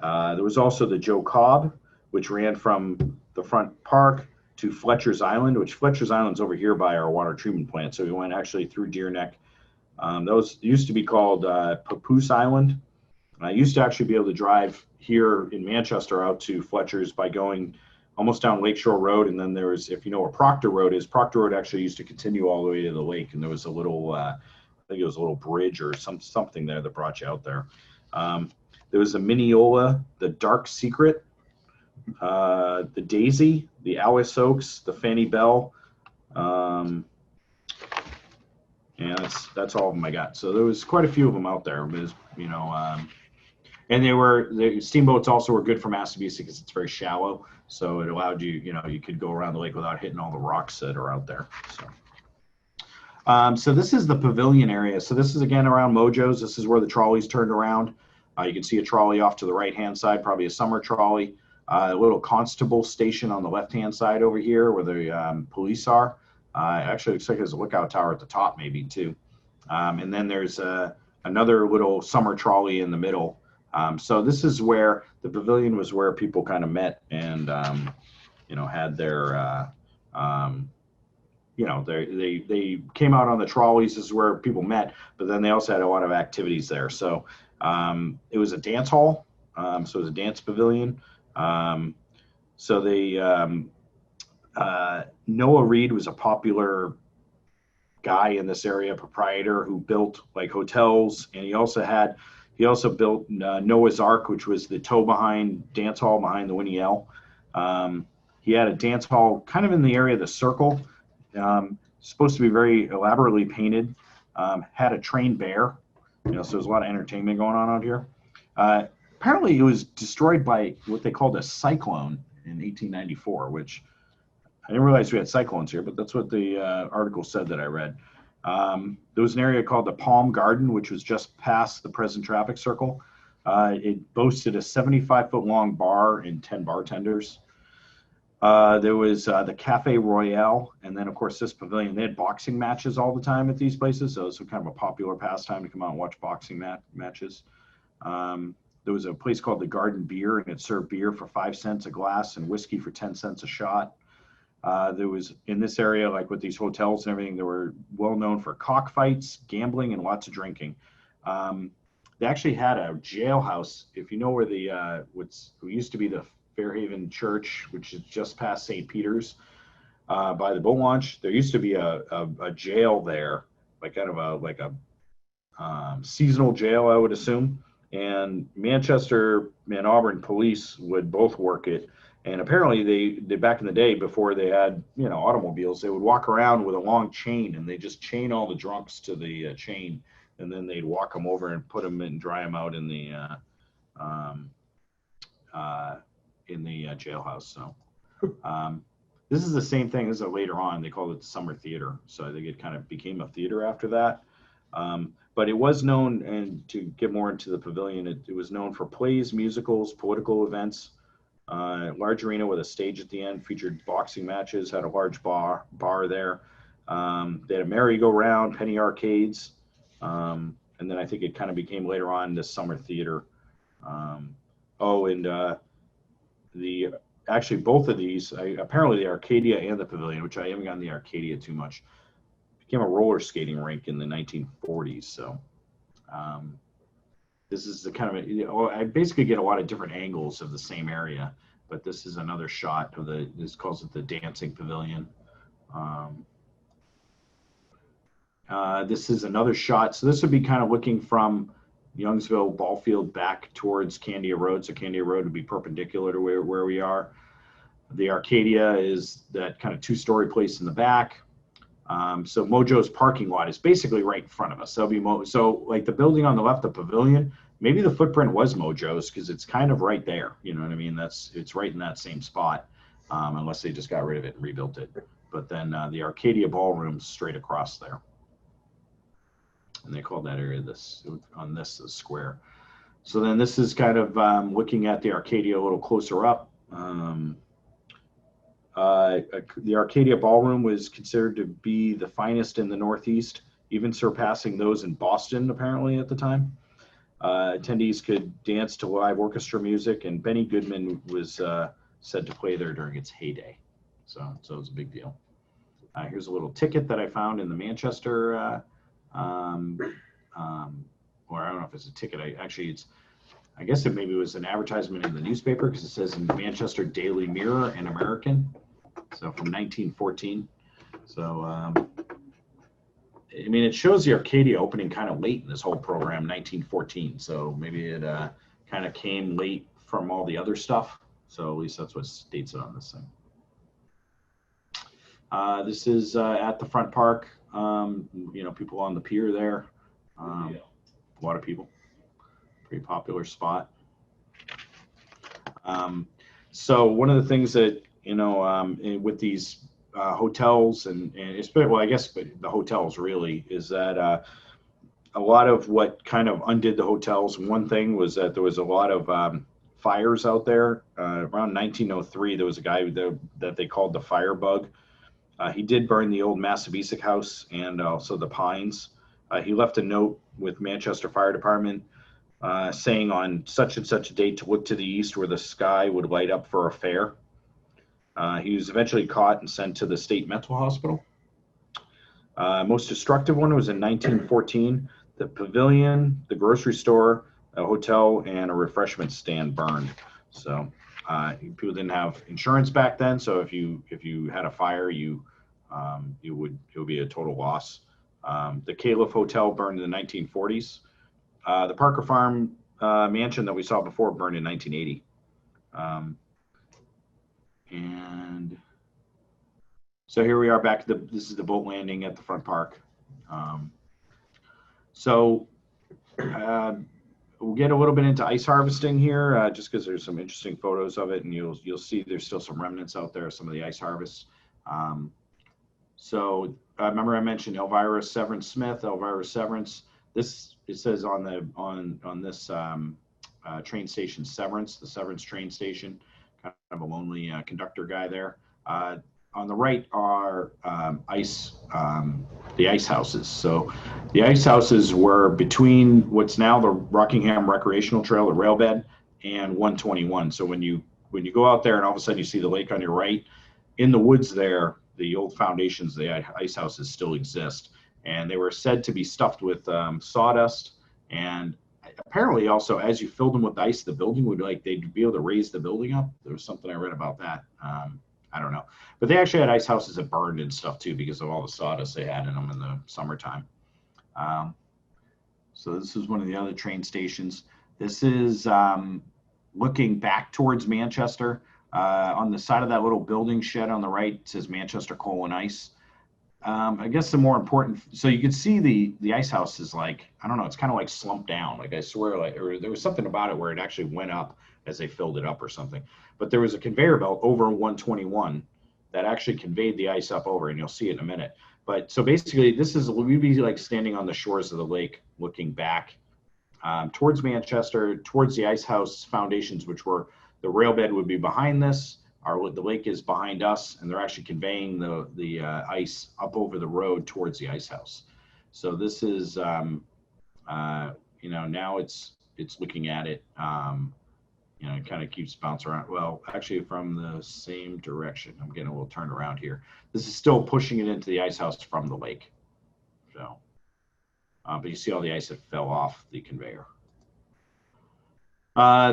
There was also the Joe Cobb, which ran from the front park to Fletcher's Island, which Fletcher's Island's over here by our water treatment plant. So we went actually through Deer Neck. Those used to be called Papoose Island. And I used to actually be able to drive here in Manchester out to Fletcher's by going almost down Lakeshore Road. And then there was, if you know where Proctor Road is, Proctor Road actually used to continue all the way to the lake. And there was a little, I think it was a little bridge or something there that brought you out there. There was a Mineola, the Dark Secret, the Daisy, the Alice Oaks, the Fanny Bell. And that's all of them I got. So there was quite a few of them out there. It was, you know, and the steamboats also were good for Massabesic because it's very shallow. So it allowed you, you know, you could go around the lake without hitting all the rocks that are out there. So this is the pavilion area. So this is again around Mojo's. This is where the trolleys turned around. You can see a trolley off to the right-hand side, probably a summer trolley. A little constable station on the left-hand side over here where the police are. Actually, looks like there's a lookout tower at the top maybe too. And then there's another little summer trolley in the middle. So this is where the pavilion was, where people kind of met and, you know, had their, you know, they came out on the trolleys. This is where people met, but then they also had a lot of activities there. So it was a dance hall. So it was a dance pavilion. So they, Noah Reed was a popular guy in this area, proprietor who built like hotels, and he also built Noah's Ark, which was the dance hall behind the Winnie L. He had a dance hall kind of in the area of the circle, supposed to be very elaborately painted, had a trained bear, you know, so there's a lot of entertainment going on out here. Apparently it was destroyed by what they called a cyclone in 1894, which I didn't realize we had cyclones here, but that's what the article said that I read. There was an area called the Palm Garden, which was just past the present traffic circle. It boasted a 75-foot long bar and 10 bartenders. There was the Cafe Royale, and then, of course, this pavilion. They had boxing matches all the time at these places, so it was kind of a popular pastime to come out and watch boxing matches. There was a place called the Garden Beer, and it served beer for 5 cents a glass and whiskey for 10 cents a shot. There was, in this area, like with these hotels and everything, they were well known for cockfights, gambling, and lots of drinking. They actually had a jailhouse, if you know where the who used to be the Fairhaven Church, which is just past St. Peter's, by the boat launch. There used to be a jail there, like kind of a seasonal jail, I would assume. And Manchester and Auburn police would both work it. And apparently they back in the day, before they had, you know, automobiles, they would walk around with a long chain, and they just chain all the drunks to the chain, and then they'd walk them over and put them and dry them out in the jailhouse. So this is the same thing as later on. They called it the Summer Theater. So I think it kind of became a theater after that. But it was known, and to get more into the pavilion, it was known for plays, musicals, political events. Large arena with a stage at the end, featured boxing matches, had a large bar there. They had a merry-go-round, penny arcades, and then I think it kind of became later on this summer theater. Actually both of these, apparently the Arcadia and the Pavilion, which I haven't gotten the Arcadia too much, became a roller skating rink in the 1940s. So this is the kind of, I basically get a lot of different angles of the same area, but this is another shot of this calls it the Dancing Pavilion. This is another shot. So this would be kind of looking from Youngsville Ballfield back towards Candia Road. So Candia Road would be perpendicular to where we are. The Arcadia is that kind of two-story place in the back. So Mojo's parking lot is basically right in front of us. So so like the building on the left, the pavilion, maybe the footprint was Mojo's because it's kind of right there. You know what I mean? It's right in that same spot, unless they just got rid of it and rebuilt it. But then the Arcadia Ballroom's straight across there. And they called that area the square. So then this is kind of looking at the Arcadia a little closer up. The Arcadia Ballroom was considered to be the finest in the Northeast, even surpassing those in Boston, apparently, at the time. Attendees could dance to live orchestra music, and Benny Goodman was said to play there during its heyday. So it's a big deal. Here's a little ticket that I found in the Manchester, or I don't know if it's a ticket. I guess it maybe was an advertisement in the newspaper, because it says in Manchester Daily Mirror and American. So from 1914. So, I mean, it shows the Arcadia opening kind of late in this whole program, 1914. So maybe it kind of came late from all the other stuff. So at least that's what states it on this thing. This is at the front park. You know, people on the pier there. A lot of people. Pretty popular spot. So one of the things that, you know, with these hotels and it's been, well, I guess the hotels really is that a lot of what kind of undid the hotels. One thing was that there was a lot of fires out there. Around 1903, there was a guy that they called the firebug. He did burn the old Massabesic house and also the Pines. He left a note with Manchester Fire Department saying on such and such a date to look to the east where the sky would light up for a fair. He was eventually caught and sent to the state mental hospital. Most destructive one was in 1914. The pavilion, the grocery store, a hotel, and a refreshment stand burned. So people didn't have insurance back then. So if you had a fire, it would be a total loss. The Caliph Hotel burned in the 1940s. The Parker Farm mansion that we saw before burned in 1980. And so here we are back. This is the boat landing at the front park. So we'll get a little bit into ice harvesting here, just because there's some interesting photos of it, and you'll see there's still some remnants out there of some of the ice harvests. So remember I mentioned Elvira Severance Smith, Elvira Severance. This, it says on this train station Severance, the Severance train station, kind of a lonely conductor guy there. On the right are the ice houses. So the ice houses were between what's now the Rockingham Recreational Trail, the rail bed, and 121. So when you go out there and all of a sudden you see the lake on your right, in the woods there, the old foundations, the ice houses still exist. And they were said to be stuffed with sawdust. And apparently also, as you filled them with ice, the building would, they'd be able to raise the building up. There was something I read about that. I don't know. But they actually had ice houses that burned and stuff too, because of all the sawdust they had in them in the summertime. So this is one of the other train stations. This is looking back towards Manchester. On the side of that little building shed on the right, it says Manchester Coal and Ice. I guess the more important, so you can see the ice house is like, I don't know, it's kind of like slumped down. Like I swear, or there was something about it where it actually went up as they filled it up or something. But there was a conveyor belt over 121 that actually conveyed the ice up over, and you'll see it in a minute. But so basically, we'd be like standing on the shores of the lake, looking back towards Manchester, towards the ice house foundations, which were, the rail bed would be behind this. The lake is behind us, and they're actually conveying the ice up over the road towards the ice house. So this is, now it's looking at it. It kind of keeps bouncing around. Well, actually from the same direction. I'm getting a little turned around here. This is still pushing it into the ice house from the lake. So, but you see all the ice that fell off the conveyor.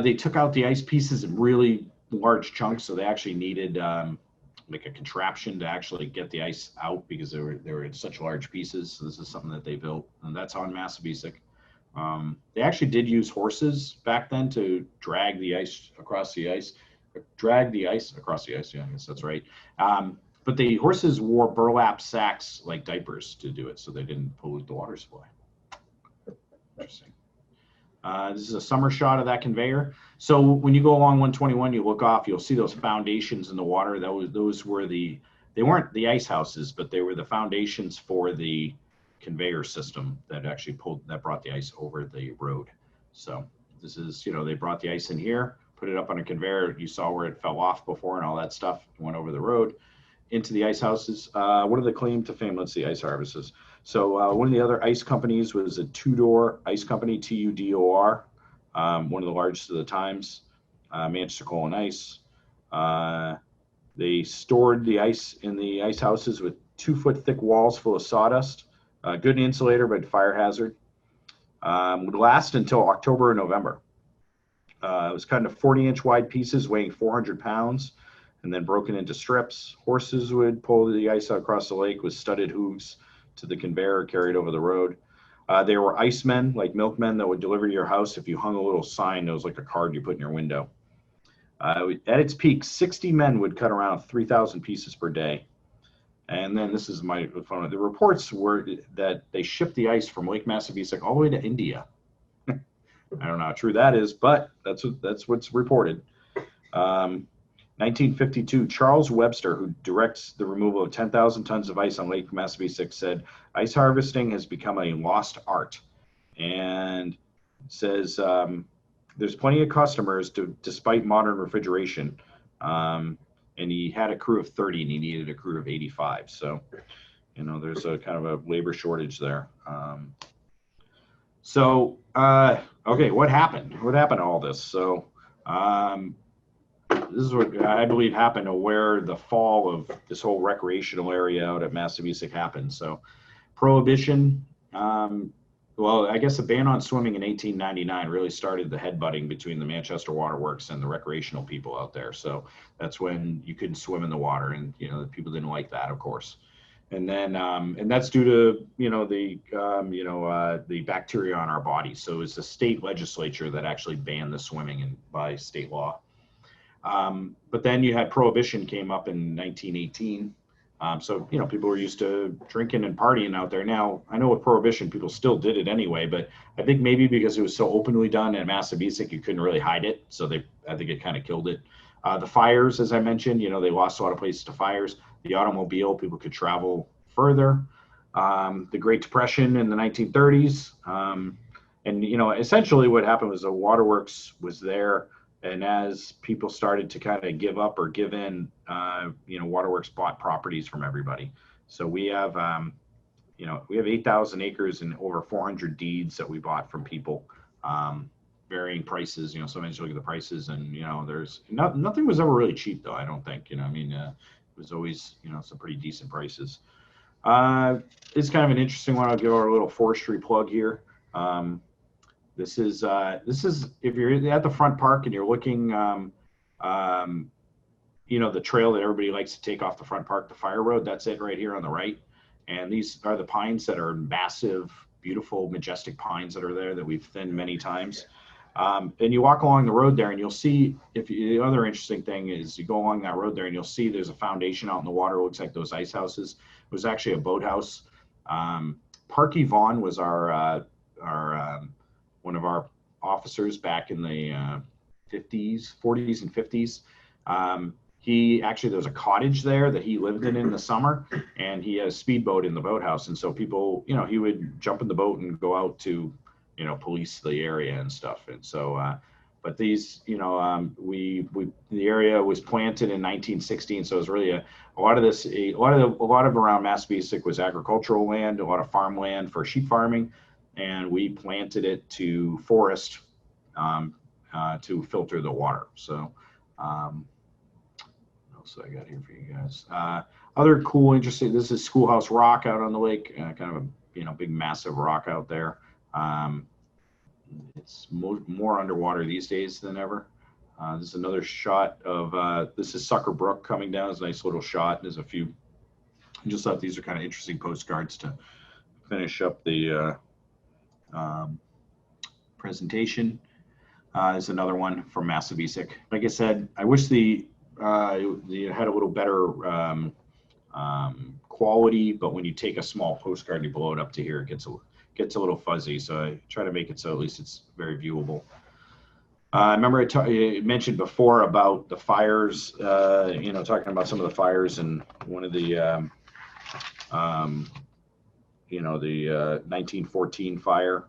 They took out the ice pieces in really large chunks, so they actually needed like a contraption to actually get the ice out, because they were in such large pieces. So this is something that they built, and that's on Massabesic. They actually did use horses back then to drag the ice across the ice. Yeah, I guess that's right. But the horses wore burlap sacks like diapers to do it, so they didn't pollute the water supply. Interesting. This is a summer shot of that conveyor. So when you go along 121, you look off, you'll see those foundations in the water. Those were they weren't the ice houses, but they were the foundations for the conveyor system that actually brought the ice over the road. So this is, they brought the ice in here, put it up on a conveyor. You saw where it fell off before and all that stuff. It went over the road into the ice houses. What are the claim to fame? Let's see, ice harvests. So one of the other ice companies was a Tudor Ice Company, Tudor, one of the largest of the times, Manchester Coal and Ice. They stored the ice in the ice houses with 2-foot thick walls full of sawdust. Good insulator, but fire hazard. Would last until October or November. It was kind of 40-inch wide pieces weighing 400 pounds and then broken into strips. Horses would pull the ice out across the lake with studded hooves to the conveyor carried over the road. There were icemen, like milkmen, that would deliver to your house if you hung a little sign that was like a card you put in your window. At its peak, 60 men would cut around 3,000 pieces per day. And then this is my phone. The reports were that they shipped the ice from Lake Massabesic all the way to India. I don't know how true that is, but that's what's reported. 1952, Charles Webster, who directs the removal of 10,000 tons of ice on Lake Massabesic, said, "Ice harvesting has become a lost art," and says there's plenty of customers despite modern refrigeration. And he had a crew of 30 and he needed a crew of 85. So, there's a kind of a labor shortage there. Okay, what happened? What happened to all this? So, this is what I believe happened to where the fall of this whole recreational area out at Massabesic happened. So, Prohibition, well, I guess the ban on swimming in 1899 really started the headbutting between the Manchester Waterworks and the recreational people out there. So that's when you couldn't swim in the water, and the people didn't like that, of course. And then, and that's due to the bacteria on our bodies. So it's the state legislature that actually banned the swimming by state law. But then you had Prohibition came up in 1918. So people were used to drinking and partying out there. Now I know with Prohibition, people still did it anyway, but I think maybe because it was so openly done at Massabesic, you couldn't really hide it. So I think it kind of killed it. The fires, as I mentioned, they lost a lot of places to fires. The automobile, people could travel further. The Great Depression in the 1930s. And essentially what happened was the waterworks was there. And as people started to kind of give up or give in, Waterworks bought properties from everybody. So we have 8,000 acres and over 400 deeds that we bought from people, varying prices. Sometimes you look at the prices, and there's nothing was ever really cheap, though. I don't think. It was always some pretty decent prices. It's kind of an interesting one. I'll give our little forestry plug here. This is if you're at the front park and you're looking, the trail that everybody likes to take off the front park, the fire road, that's it right here on the right. And these are the pines that are massive, beautiful, majestic pines that are there that we've thinned many times. And you walk along the road there and you'll see, the other interesting thing is you go along that road there and you'll see there's a foundation out in the water. It looks like those ice houses. It was actually a boathouse. Parky Vaughn was our one of our officers back in the 40s and 50s. There was a cottage there that he lived in the summer, and he had a speedboat in the boathouse. And so people, he would jump in the boat and go out to, police the area and stuff. And so, but these, the area was planted in 1916. So it was really a lot of around Massabesic was agricultural land, a lot of farmland for sheep farming. And we planted it to forest to filter the water. So, what else I got here for you guys? Other cool, interesting. This is Schoolhouse Rock out on the lake, kind of a big, massive rock out there. It's more underwater these days than ever. This is another shot of this is Sucker Brook coming down. It's a nice little shot. There's a few. I just thought these are kind of interesting postcards to finish up the presentation. Is another one from Massabesic. Like I said, I wish you had a little better quality, but when you take a small postcard and you blow it up to here, it gets a little fuzzy. So I try to make it so at least it's very viewable. Remember I mentioned before about the fires, talking about some of the fires, and one of the the 1914 fire.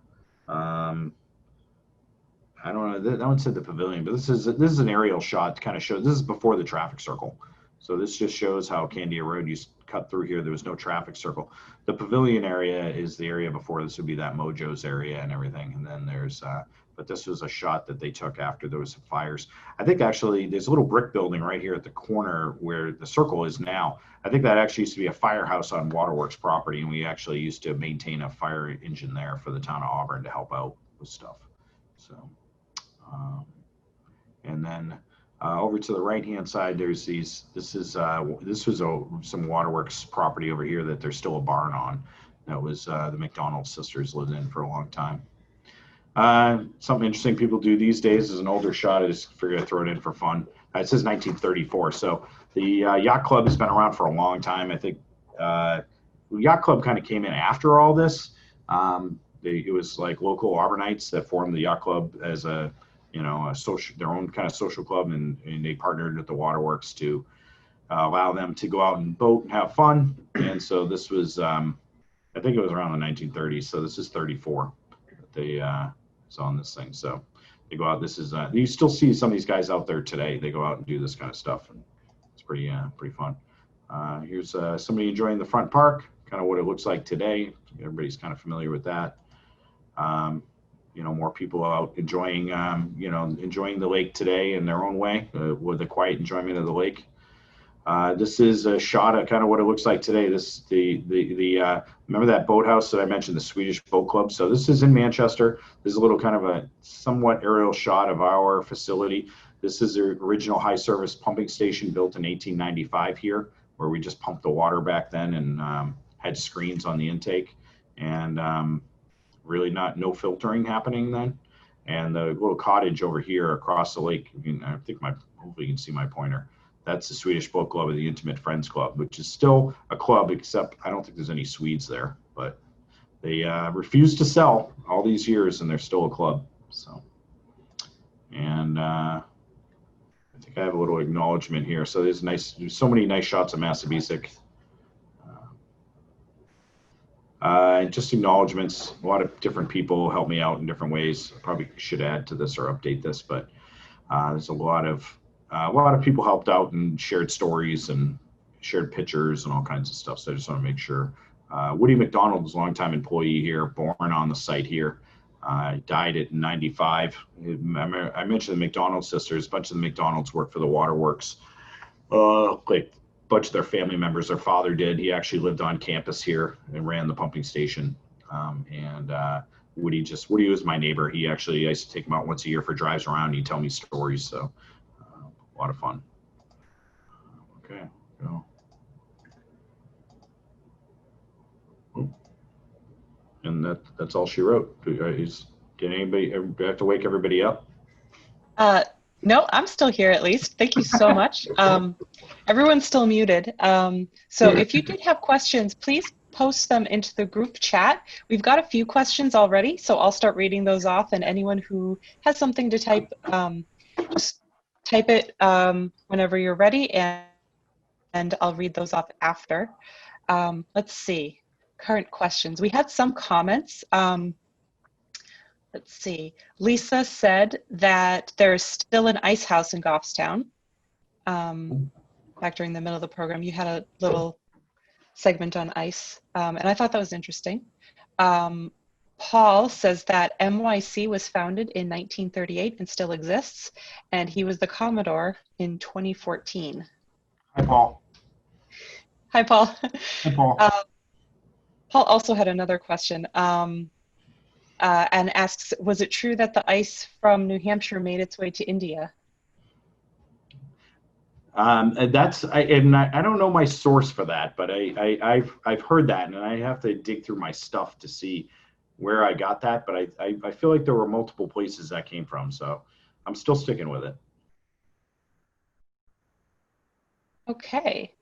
I don't know. That one said the pavilion, but this is an aerial shot to kind of show. This is before the traffic circle, so this just shows how Candia Road cut through here. There was no traffic circle. The pavilion area is the area before. This would be that Mojo's area and everything. And then there's, but this was a shot that they took after there was some fires. I think actually there's a little brick building right here at the corner where the circle is now. I think that actually used to be a firehouse on Waterworks property, and we actually used to maintain a fire engine there for the town of Auburn to help out with stuff. So, and then over to the right-hand side, there's these. This was some Waterworks property over here that there's still a barn on. That was the McDonald sisters lived in for a long time. Something interesting people do these days is an older shot. I just figured I'd throw it in for fun. It says 1934, so the yacht club has been around for a long time. I think the yacht club kind of came in after all this. It was like local Auburnites that formed the yacht club as a social, their own kind of social club, and they partnered with the Waterworks to allow them to go out and boat and have fun. And so this was, I think it was around the 1930s. So this is 34 that they is on this thing. So they go out. This is you still see some of these guys out there today. They go out and do this kind of stuff, and it's pretty fun. Here's somebody enjoying the front park, kind of what it looks like today. Everybody's kind of familiar with that. More people out enjoying, enjoying the lake today in their own way, with the quiet enjoyment of the lake. This is a shot at kind of what it looks like today. This remember that boathouse that I mentioned, the Swedish Boat Club. So this is in Manchester. There's a little kind of a somewhat aerial shot of our facility. This is the original high service pumping station built in 1895 here, where we just pumped the water back then and had screens on the intake, and really no filtering happening then. And the little cottage over here across the lake, I think hopefully you can see my pointer. That's the Swedish Boat Club, or the Intimate Friends Club, which is still a club, except I don't think there's any Swedes there, but they refused to sell all these years, and they're still a club. So, and I think I have a little acknowledgement here. So there's so many nice shots of Massabesic. Just acknowledgements. A lot of different people help me out in different ways. I probably should add to this or update this, but there's a lot of people helped out and shared stories and shared pictures and all kinds of stuff. So I just want to make sure. Woody McDonald was a longtime employee here, born on the site here. Died at 95. I mentioned the McDonald sisters. A bunch of the McDonalds worked for the Waterworks. Like a bunch of their family members, their father did. He actually lived on campus here and ran the pumping station. Woody was my neighbor. I used to take him out once a year for drives around. He'd tell me stories. So a lot of fun. Okay, go. And that's all she wrote. Did anybody have to wake everybody up? No, I'm still here at least. Thank you so much. Everyone's still muted. So if you did have questions, please post them into the group chat. We've got a few questions already, so I'll start reading those off, and anyone who has something to type, just type it whenever you're ready, and I'll read those off after. Let's see. Current questions. We had some comments. Let's see. Lisa said that there's still an ice house in Goffstown. Back during the middle of the program, you had a little segment on ice, and I thought that was interesting. Paul says that MYC was founded in 1938 and still exists, and he was the Commodore in 2014. Hi, Paul. Hi, Paul. Hi, Paul. Paul also had another question and asks, was it true that the ice from New Hampshire made its way to India? I don't know my source for that, but I've heard that, and I have to dig through my stuff to see where I got that. But I feel like there were multiple places that came from, so I'm still sticking with it. Okay.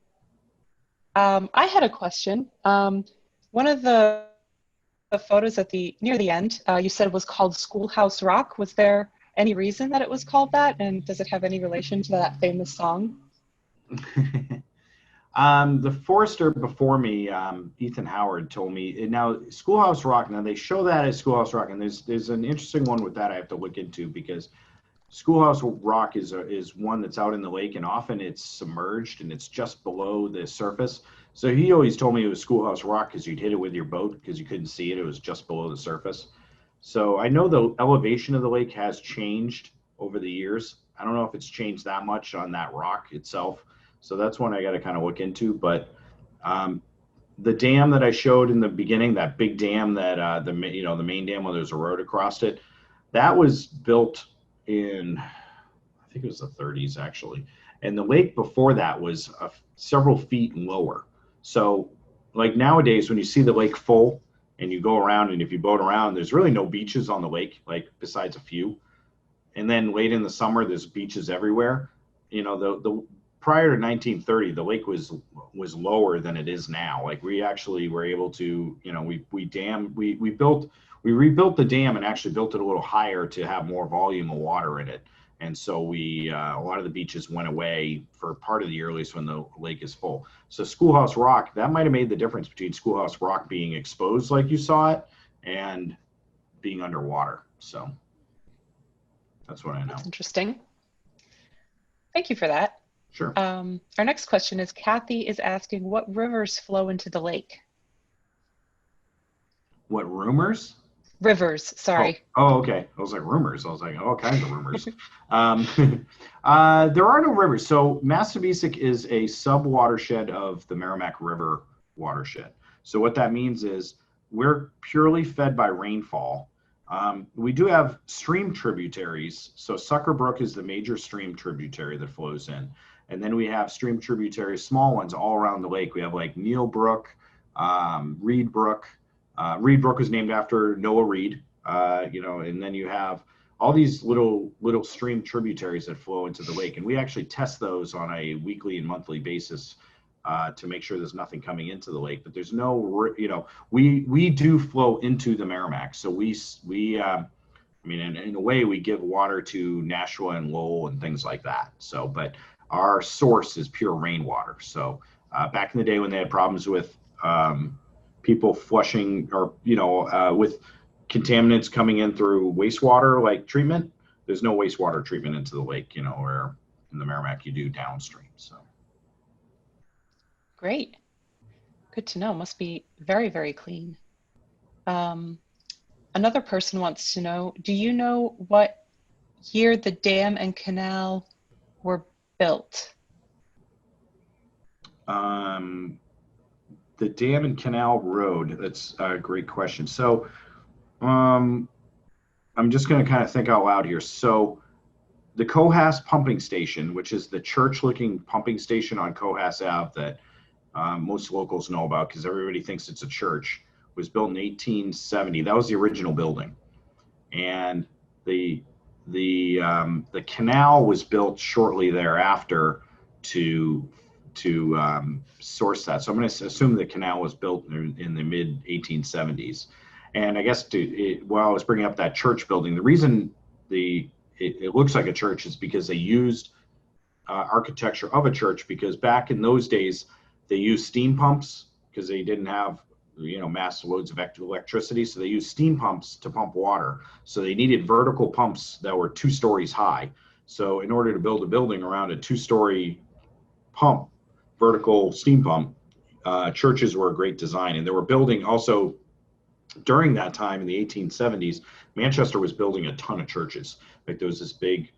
I had a question. One of the photos near the end, you said was called Schoolhouse Rock. Was there any reason that it was called that? And does it have any relation to that famous song? The forester before me, Ethan Howard, told me, now Schoolhouse Rock, now they show that as Schoolhouse Rock, and there's an interesting one with that I have to look into, because Schoolhouse Rock is one that's out in the lake, and often it's submerged and it's just below the surface. So he always told me it was Schoolhouse Rock because you'd hit it with your boat because you couldn't see it. It was just below the surface. So I know the elevation of the lake has changed over the years. I don't know if it's changed that much on that rock itself. So that's one I got to kind of look into. But um, the dam that I showed in the beginning, that big dam that the main dam where there's a road across it, that was built in, I think it was the 30s actually, and the lake before that was several feet lower. So like nowadays when you see the lake full and you go around and if you boat around, there's really no beaches on the lake, like besides a few. And then late in the summer, there's beaches everywhere. The prior to 1930, the lake was lower than it is now. Like we actually were able to, we rebuilt the dam and actually built it a little higher to have more volume of water in it. And so a lot of the beaches went away for part of the year, at least when the lake is full. So Schoolhouse Rock, that might have made the difference between Schoolhouse Rock being exposed like you saw it and being underwater. So that's what I know. That's interesting. Thank you for that. Sure. Our next question is Kathy is asking, what rivers flow into the lake? What rumors? Rivers, sorry. Oh, okay. I was like rumors. I was like all kinds of rumors. There are no rivers. So Massabesic is a sub-watershed of the Merrimack River watershed. So what that means is we're purely fed by rainfall. We do have stream tributaries. So Sucker Brook is the major stream tributary that flows in. And then we have stream tributaries, small ones all around the lake. We have like Neal Brook, Reed Brook. Reed Brook was named after Noah Reed, and then you have all these little stream tributaries that flow into the lake. And we actually test those on a weekly and monthly basis to make sure there's nothing coming into the lake. But there's no, we do flow into the Merrimack. So in a way, we give water to Nashua and Lowell and things like that. So, but our source is pure rainwater. So back in the day when they had problems with people flushing or with contaminants coming in through wastewater like treatment, there's no wastewater treatment into the lake, where in the Merrimack you do downstream. So great, good to know. Must be very, very clean. Another person wants to know, do you know what year the dam and canal were built? The dam and canal road, that's a great question. So I'm just going to kind of think out loud here. So the Cohas pumping station, which is the church-looking pumping station on Cohas Ave that most locals know about because everybody thinks it's a church, was built in 1870. That was the original building. And the canal was built shortly thereafter to source that. So I'm going to assume the canal was built in the mid 1870s. And I guess while I was bringing up that church building, the reason it looks like a church is because they used architecture of a church, because back in those days they used steam pumps because they didn't have mass loads of electricity. So they used steam pumps to pump water. So they needed vertical pumps that were 2 stories high. So in order to build a building around a 2-story pump, vertical steam pump, churches were a great design. And they were building also during that time in the 1870s, Manchester was building a ton of churches. Like there was this big,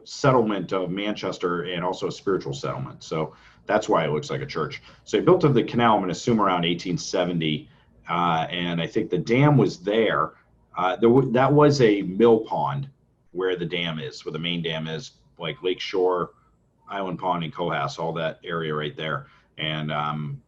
settlement of Manchester and also a spiritual settlement. So that's why it looks like a church. So they built the canal, I'm going to assume around 1870. And I think the dam was there. That was a mill pond where the dam is, where the main dam is, like Lake Shore, Island Pond, and Cohas, all that area right there. And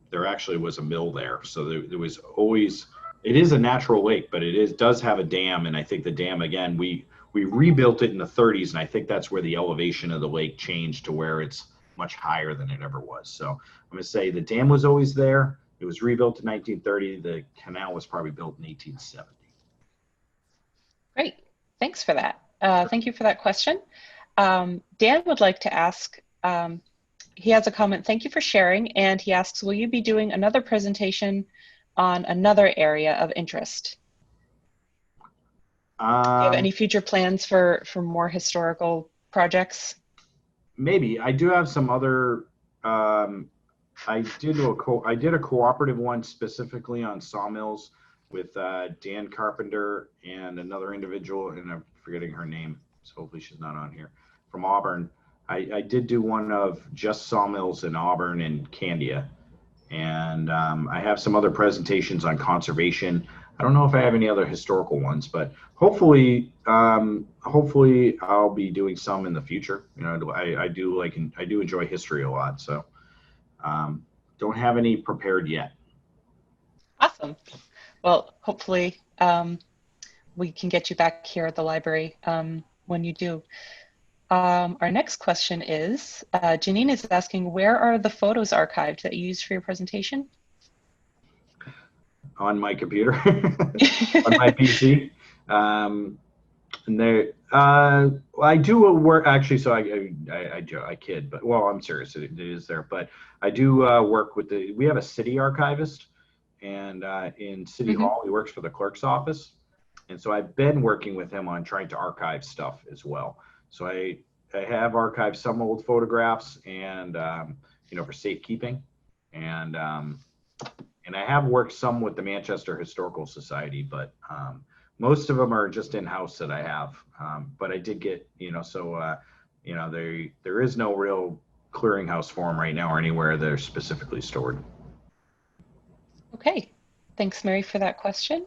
there actually was a mill there. So there was always, it is a natural lake, but does have a dam. And I think the dam, again, we rebuilt it in the 30s. And I think that's where the elevation of the lake changed to where it's much higher than it ever was. So I'm going to say the dam was always there. It was rebuilt in 1930. The canal was probably built in 1870. Great, thanks for that. Thank you for that question. Dan would like to ask, he has a comment, thank you for sharing, and he asks, will you be doing another presentation on another area of interest? Do you have any future plans for more historical projects? Maybe. I do have some other I did a cooperative one specifically on sawmills with Dan Carpenter and another individual, and I'm forgetting her name, so hopefully she's not on here, from Auburn. I did do one of just sawmills in Auburn and Candia, and I have some other presentations on conservation. I don't know if I have any other historical ones, but hopefully, hopefully I'll be doing some in the future. You know, I do enjoy history a lot, so don't have any prepared yet. Awesome. Well, hopefully we can get you back here at the library when you do. Our next question is, Janine is asking, where are the photos archived that you used for your presentation? On my computer, on my PC. And they, I do work actually. So I kid, but well, I'm serious. It is there, but I do work with we have a city archivist, and in City Hall, he works for the clerk's office, and so I've been working with him on trying to archive stuff as well. So I have archived some old photographs, and you know, for safekeeping, and I have worked some with the Manchester Historical Society, but most of them are just in-house that I have. But I did get, you know, so you know, there is no real clearinghouse for them right now or anywhere they're specifically stored. Okay, thanks, Mary, for that question.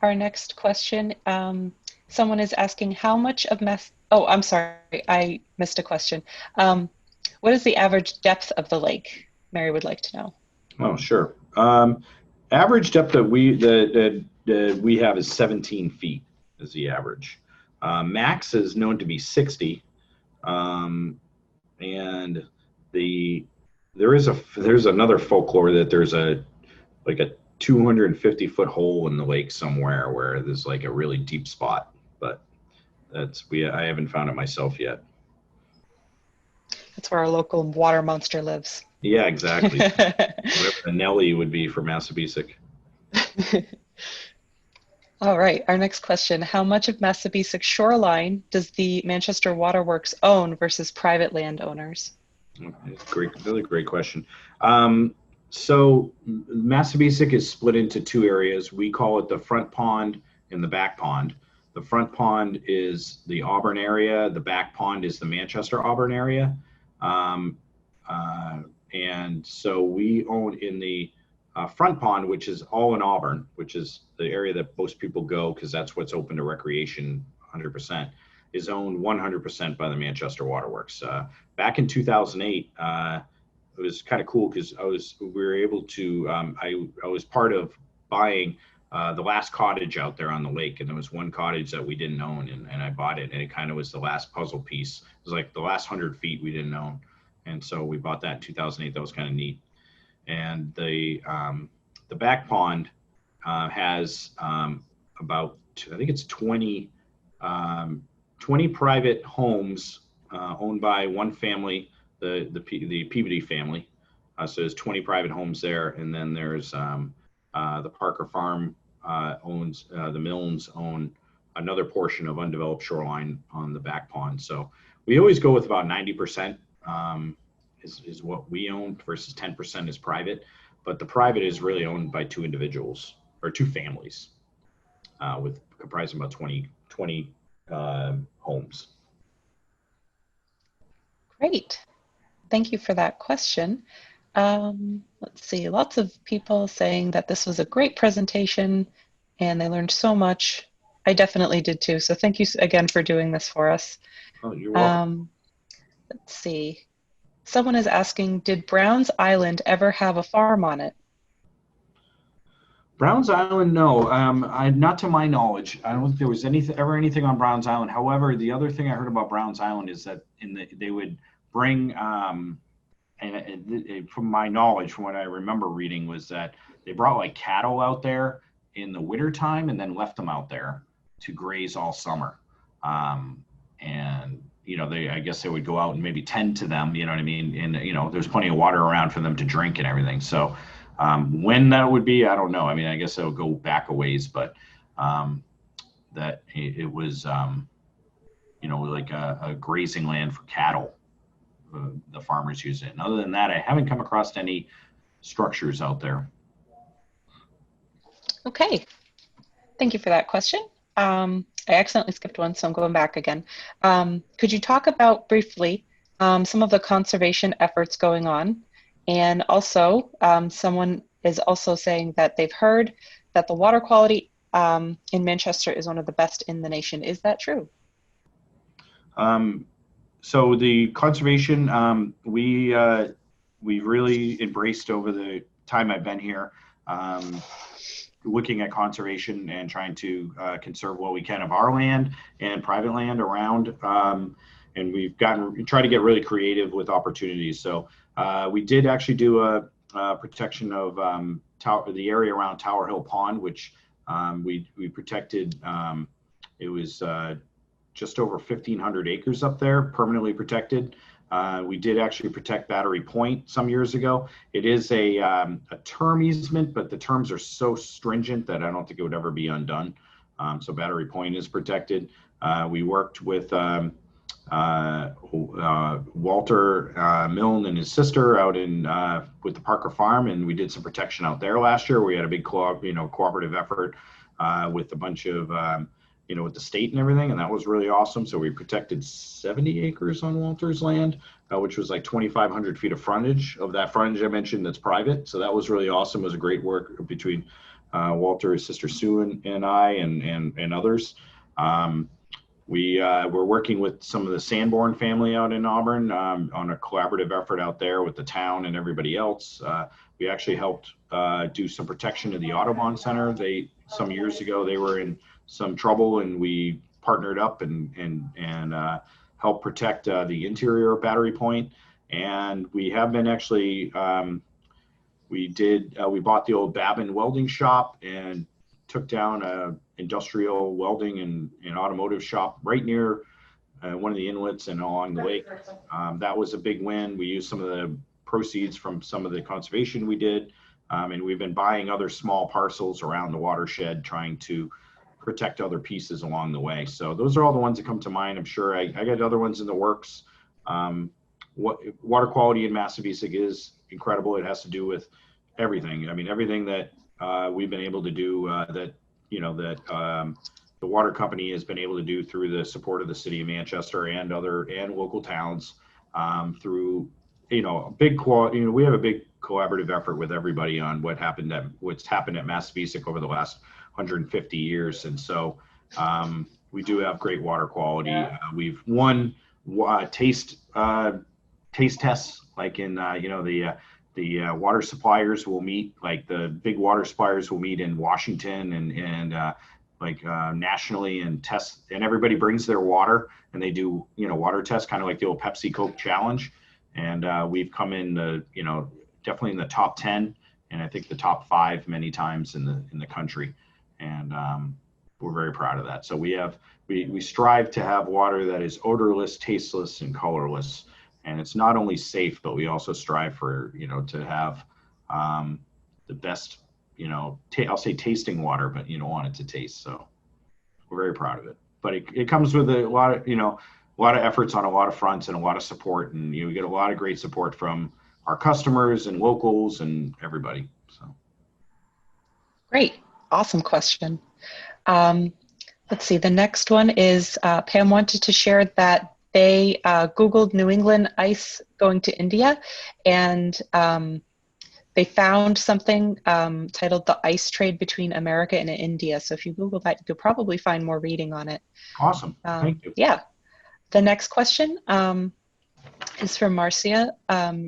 Our next question, someone is asking how much of oh, I'm sorry, I missed a question. What is the average depth of the lake? Mary would like to know. Oh, sure. Average depth that we have is 17 feet is the average. Max is known to be 60. And there's another folklore that there's like a 250-foot hole in the lake somewhere where there's like a really deep spot, but I haven't found it myself yet. That's where our local water monster lives. Yeah, exactly. Whatever the Nelly would be for Massabesic. All right, our next question. How much of Massabesic shoreline does the Manchester Waterworks own versus private landowners? Great, another great question. So Massabesic is split into two areas. We call it the front pond and the back pond. The front pond is the Auburn area. The back pond is the Manchester Auburn area. And so we own in the front pond, which is all in Auburn, which is the area that most people go because that's what's open to recreation 100%, is owned 100% by the Manchester Waterworks. Back in 2008, it was kind of cool because we were able to, I was part of buying the last cottage out there on the lake, and there was one cottage that we didn't own, and I bought it, and it kind of was the last puzzle piece. It was like the last 100 feet we didn't own, and so we bought that in 2008. That was kind of neat. And the back pond has about, I think it's 20 private homes owned by one family, the Peabody family. So there's 20 private homes there, and then there's the Parker Farm owns, the Milnes own another portion of undeveloped shoreline on the back pond. So we always go with about 90% is what we own versus 10% is private. But the private is really owned by two individuals or two families with comprising about 20 homes. Great. Thank you for that question. Let's see, lots of people saying that this was a great presentation and they learned so much. I definitely did too. So thank you again for doing this for us. Oh, you're welcome. Let's see. Someone is asking, did Browns Island ever have a farm on it? Browns Island, no. Not to my knowledge. I don't think there was ever anything on Browns Island. However, the other thing I heard about Browns Island is that they would bring, from my knowledge, from what I remember reading, was that they brought like cattle out there in the winter time and then left them out there to graze all summer. And you know, I guess they would go out and maybe tend to them, you know what I mean? And, you know, there's plenty of water around for them to drink and everything. So when that would be, I don't know. I mean, I guess it'll go back a ways, but that it was, you know, like a grazing land for cattle. The farmers use it. And other than that, I haven't come across any structures out there. Okay, thank you for that question. I accidentally skipped one, so I'm going back again. Could you talk about briefly some of the conservation efforts going on? And also, someone is also saying that they've heard that the water quality in Manchester is one of the best in the nation. Is that true? So the conservation, we've really embraced over the time I've been here, looking at conservation and trying to conserve what we can of our land and private land around. And we've tried to get really creative with opportunities. So we did actually do a protection of the area around Tower Hill Pond, which we protected. It was just over 1,500 acres up there, permanently protected. We did actually protect Battery Point some years ago. It is a term easement, but the terms are so stringent that I don't think it would ever be undone. So Battery Point is protected. We worked with Walter Milne and his sister out in with the Parker Farm, and we did some protection out there last year. We had a big cooperative effort with a bunch of with the state and everything, and that was really awesome. So we protected 70 acres on Walter's land, which was like 2,500 feet of frontage. Of that frontage I mentioned, that's private. So that was really awesome. It was a great work between Walter, his sister Sue, and I, and others. We're working with some of the Sanborn family out in Auburn on a collaborative effort out there with the town and everybody else. We actually helped do some protection of the Audubon Center. Some years ago, they were in some trouble, and we partnered up and helped protect the interior of Battery Point. And we have been actually, we bought the old Babin welding shop and took down a industrial welding and automotive shop right near one of the inlets and along the lake. That was a big win. We used some of the proceeds from some of the conservation we did, and we've been buying other small parcels around the watershed, trying to protect other pieces along the way. So those are all the ones that come to mind. I'm sure I got other ones in the works. Water quality in Massabesic is incredible. It has to do with everything. I mean, everything that we've been able to do that the water company has been able to do through the support of the city of Manchester and local towns through we have a big collaborative effort with everybody on what's happened at Massabesic over the last 150 years. And so we do have great water quality. We've won taste tests, like in the water suppliers will meet, like the big water suppliers will meet in Washington and nationally and test, and everybody brings their water and they do water tests, kind of like the old Pepsi Coke challenge. And we've come in definitely in the top 10, and I think the top 5 many times in the country. And we're very proud of that. So we strive to have water that is odorless, tasteless, and colorless. And it's not only safe, but we also strive for to have the best I'll say tasting water, but you don't want it to taste. So we're very proud of it. But it comes with a lot of efforts on a lot of fronts and a lot of support, and we get a lot of great support from our customers and locals and everybody. So Great. Awesome question. Let's see. The next one is Pam wanted to share that they Googled New England ice going to India, and they found something titled The Ice Trade Between America and India. So if you Google that, you could probably find more reading on it. Awesome. Thank you. Yeah. The next question is from Marcia.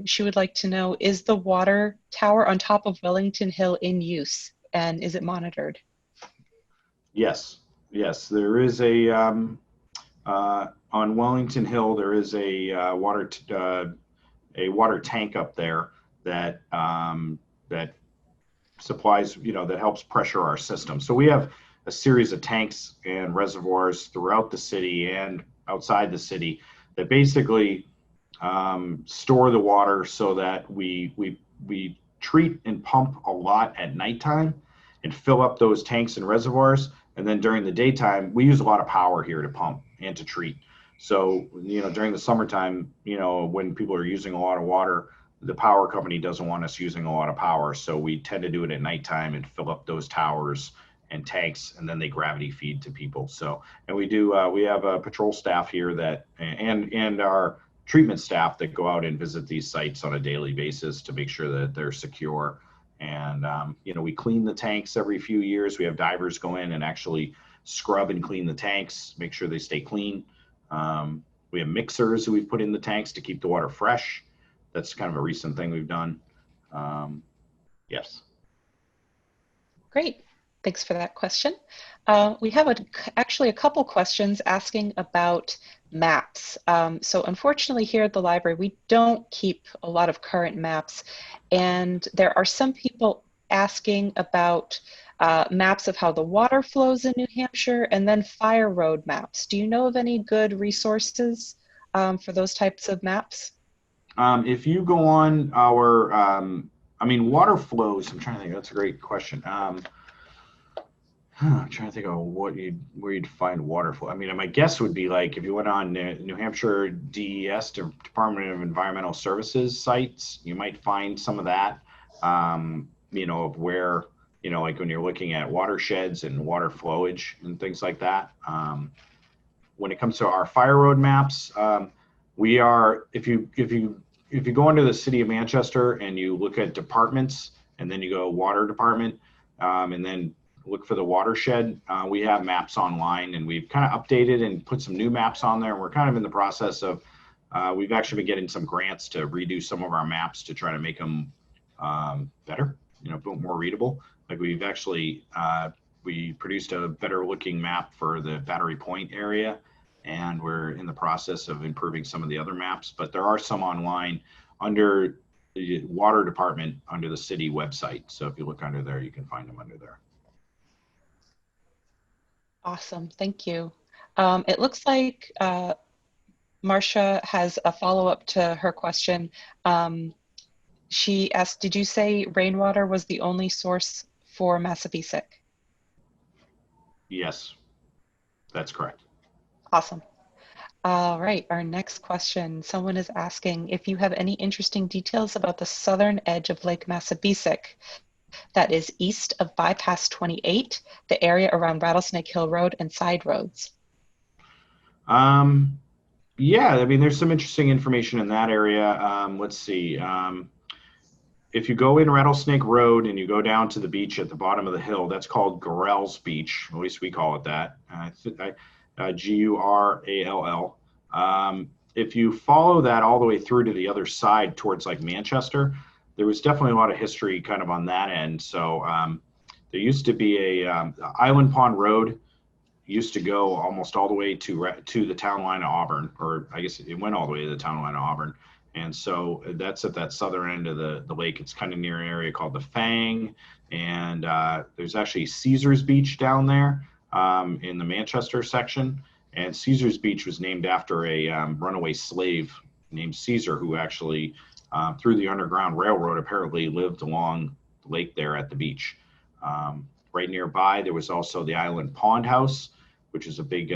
She would like to know, is the water tower on top of Wellington Hill in use, and is it monitored? Yes. There is on Wellington Hill, there is a water tank up there that supplies, that helps pressure our system. So we have a series of tanks and reservoirs throughout the city and outside the city that basically store the water so that we treat and pump a lot at nighttime and fill up those tanks and reservoirs. And then during the daytime, we use a lot of power here to pump and to treat. So, during the summertime, when people are using a lot of water, the power company doesn't want us using a lot of power, so we tend to do it at nighttime and fill up those towers and tanks, and then they gravity feed to people. So, and we do, we have a patrol staff here that, and our treatment staff that go out and visit these sites on a daily basis to make sure that they're secure. And, you know, we clean the tanks every few years. We have divers go in and actually scrub and clean the tanks, make sure they stay clean. We have mixers that we've put in the tanks to keep the water fresh. That's kind of a recent thing we've done. Yes. Great. Thanks for that question. We have actually a couple questions asking about maps. So unfortunately here at the library, we don't keep a lot of current maps. And there are some people asking about maps of how the water flows in New Hampshire, and then fire road maps. Do you know of any good resources for those types of maps? If you go on our, I mean, water flows, I'm trying to think, that's a great question. I'm trying to think of where you'd find water flow. I mean, my guess would be like if you went on New Hampshire DES, Department of Environmental Services sites, you might find some of that, you know, of where, you know, like when you're looking at watersheds and water flowage and things like that. When it comes to our fire road maps, we are, if you go into the city of Manchester and you look at departments and then you go water department and then look for the watershed, we have maps online, and we've kind of updated and put some new maps on there. And we're kind of in the process of, we've actually been getting some grants to redo some of our maps to try to make them better, you know, more readable. Like we've actually, we produced a better looking map for the Battery Point area, and we're in the process of improving some of the other maps, but there are some online under the water department under the city website. So if you look under there, you can find them under there. Awesome, thank you. It looks like Marcia has a follow-up to her question. She asked, did you say rainwater was the only source for Massabesic? Yes, that's correct. Awesome. All right, our next question. Someone is asking if you have any interesting details about the southern edge of Lake Massabesic, that is east of Bypass 28, the area around Rattlesnake Hill Road and side roads. Yeah, I mean, there's some interesting information in that area. Let's see. If you go in Rattlesnake Road and you go down to the beach at the bottom of the hill, that's called Gurall's Beach. At least we call it that. Gurall. If you follow that all the way through to the other side towards like Manchester, there was definitely a lot of history kind of on that end. So there used to be a Island Pond Road used to go almost all the way to the town line of Auburn, or I guess it went all the way to the town line of Auburn. And so that's at that southern end of the lake. It's kind of near an area called the Fang. And there's actually Caesar's Beach down there in the Manchester section. And Caesar's Beach was named after a runaway slave named Caesar, who actually, through the Underground Railroad, apparently lived along the lake there at the beach. Right nearby, there was also the Island Pond House, which is a big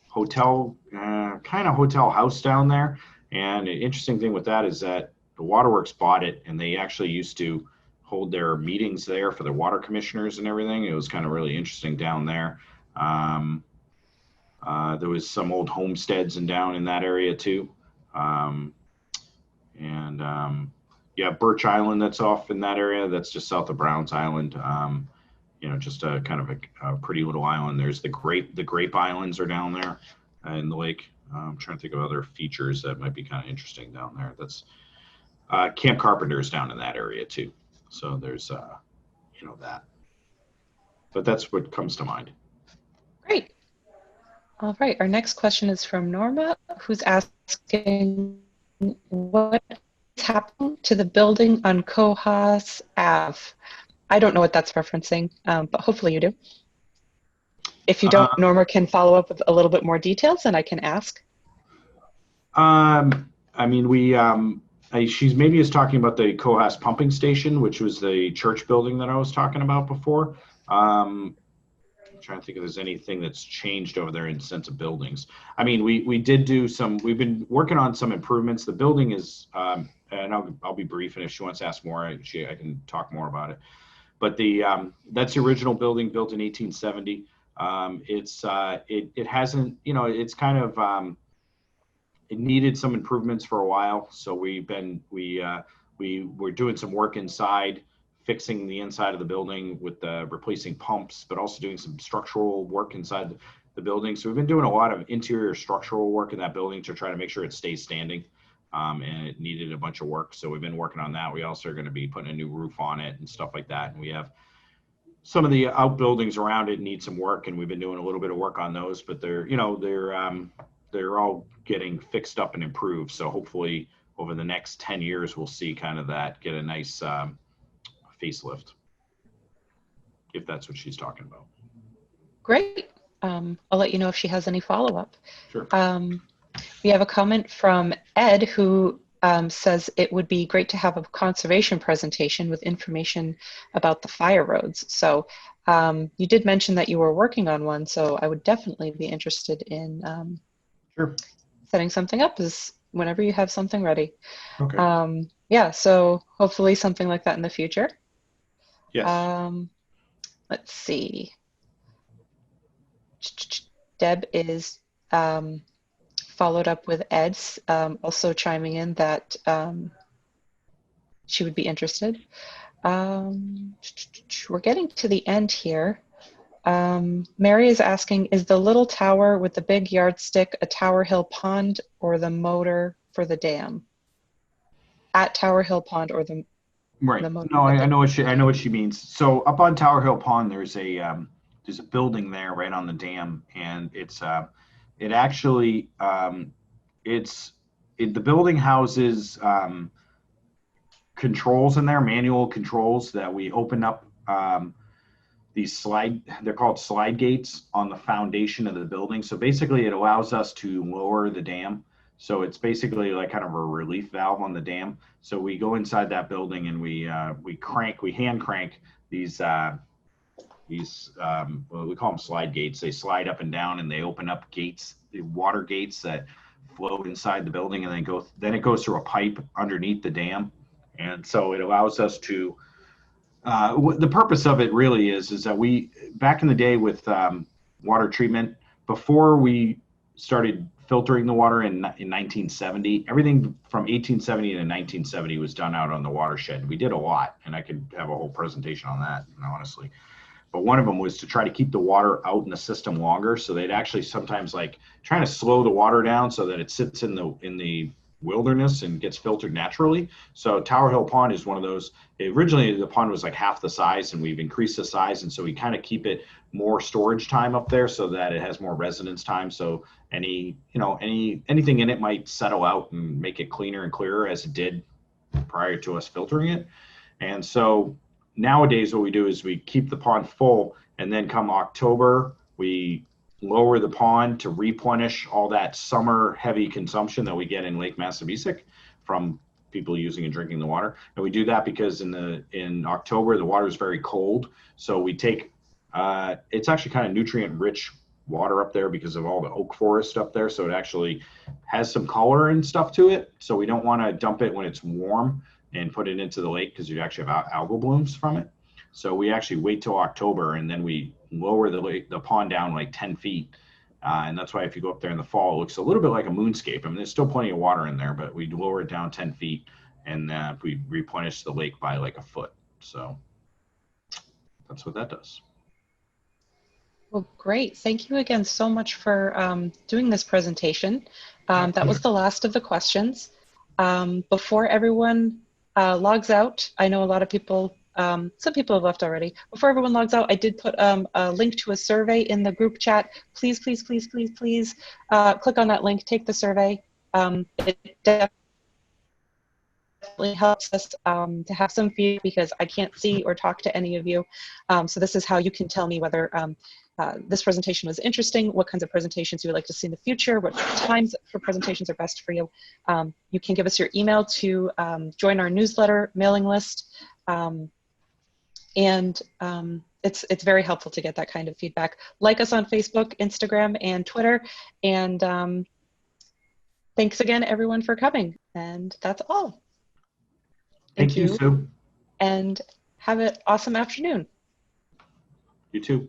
hotel, kind of hotel house down there. And an interesting thing with that is that the Waterworks bought it, and they actually used to hold their meetings there for the water commissioners and everything. It was kind of really interesting down there. There was some old homesteads and down in that area too. Yeah, Birch Island, that's off in that area. That's just south of Browns Island. You know, just a kind of a pretty little island. There's the Grape Islands are down there in the lake. I'm trying to think of other features that might be kind of interesting down there. That's Camp Carpenter's down in that area too. So there's, you know, that. But that's what comes to mind. Great. All right, our next question is from Norma, who's asking what is happening to the building on Cohas Ave? I don't know what that's referencing, but hopefully you do. If you don't, Norma can follow up with a little bit more details and I can ask. I mean, she's maybe is talking about the Cohas pumping station, which was the church building that I was talking about before. trying to think if there's anything that's changed over there in sense of buildings. I mean, we did do some, we've been working on some improvements. The building is, and I'll be brief, and if she wants to ask more, I can talk more about it. But that's the original building built in 1870. It hasn't, you know, it's kind of, it needed some improvements for a while. So we were doing some work inside, fixing the inside of the building with replacing pumps, but also doing some structural work inside the building. So we've been doing a lot of interior structural work in that building to try to make sure it stays standing. And it needed a bunch of work. So we've been working on that. We also are going to be putting a new roof on it and stuff like that. And we have some of the outbuildings around it need some work, and we've been doing a little bit of work on those, but they're all getting fixed up and improved. So hopefully over the next 10 years, we'll see kind of that get a nice facelift, if that's what she's talking about. Great. I'll let you know if she has any follow-up. Sure. We have a comment from Ed who says it would be great to have a conservation presentation with information about the fire roads. So you did mention that you were working on one, so I would definitely be interested in Sure. setting something up whenever you have something ready. Okay. Yeah, so hopefully something like that in the future. Yes. Let's see. Deb is followed up with Ed's, also chiming in that she would be interested. We're getting to the end here. Mary is asking, is the little tower with the big yardstick a Tower Hill Pond or the motor for the dam? At Tower Hill Pond or the Right. the motor? No, I know what she means. So up on Tower Hill Pond, there's a building there right on the dam, and it actually the building houses controls in there, manual controls that we open up. They're called slide gates on the foundation of the building. So basically it allows us to lower the dam. So it's basically like kind of a relief valve on the dam. So we go inside that building and we hand crank these well, we call them slide gates. They slide up and down and they open up gates, the water gates that flow inside the building, and then it goes through a pipe underneath the dam. And so it allows us to, the purpose of it really is that we, back in the day with water treatment, before we started filtering the water in 1970, everything from 1870 to 1970 was done out on the watershed. We did a lot, and I could have a whole presentation on that, honestly. But one of them was to try to keep the water out in the system longer. So they'd actually sometimes like trying to slow the water down so that it sits in the wilderness and gets filtered naturally. So Tower Hill Pond is one of those. Originally the pond was like half the size, and we've increased the size, and so we kind of keep it more storage time up there so that it has more residence time. So anything in it might settle out and make it cleaner and clearer as it did prior to us filtering it. And so nowadays what we do is we keep the pond full, and then come October we lower the pond to replenish all that summer heavy consumption that we get in Lake Massabesic from people using and drinking the water. And we do that because in October the water is very cold, so we take it's actually kind of nutrient rich water up there because of all the oak forest up there, so it actually has some color and stuff to it. So we don't want to dump it when it's warm and put it into the lake because you actually have algal blooms from it. So we actually wait till October, and then we lower the pond down like 10 feet. And that's why if you go up there in the fall, it looks a little bit like a moonscape. I mean, there's still plenty of water in there, but we lower it down 10 feet, and we replenish the lake by like a foot. So that's what that does. Well, great. Thank you again so much for doing this presentation. That was the last of the questions. Before everyone logs out, I know a lot of people, some people have left already. Before everyone logs out, I did put a link to a survey in the group chat. Please, please, please, please, please click on that link, take the survey. It definitely helps us to have some feedback because I can't see or talk to any of you. So this is how you can tell me whether this presentation was interesting, what kinds of presentations you would like to see in the future, what times for presentations are best for you. You can give us your email to join our newsletter mailing list. And it's very helpful to get that kind of feedback. Like us on Facebook, Instagram, and Twitter. And thanks again, everyone, for coming. And that's all. Thank you, Sue. And have an awesome afternoon. You too.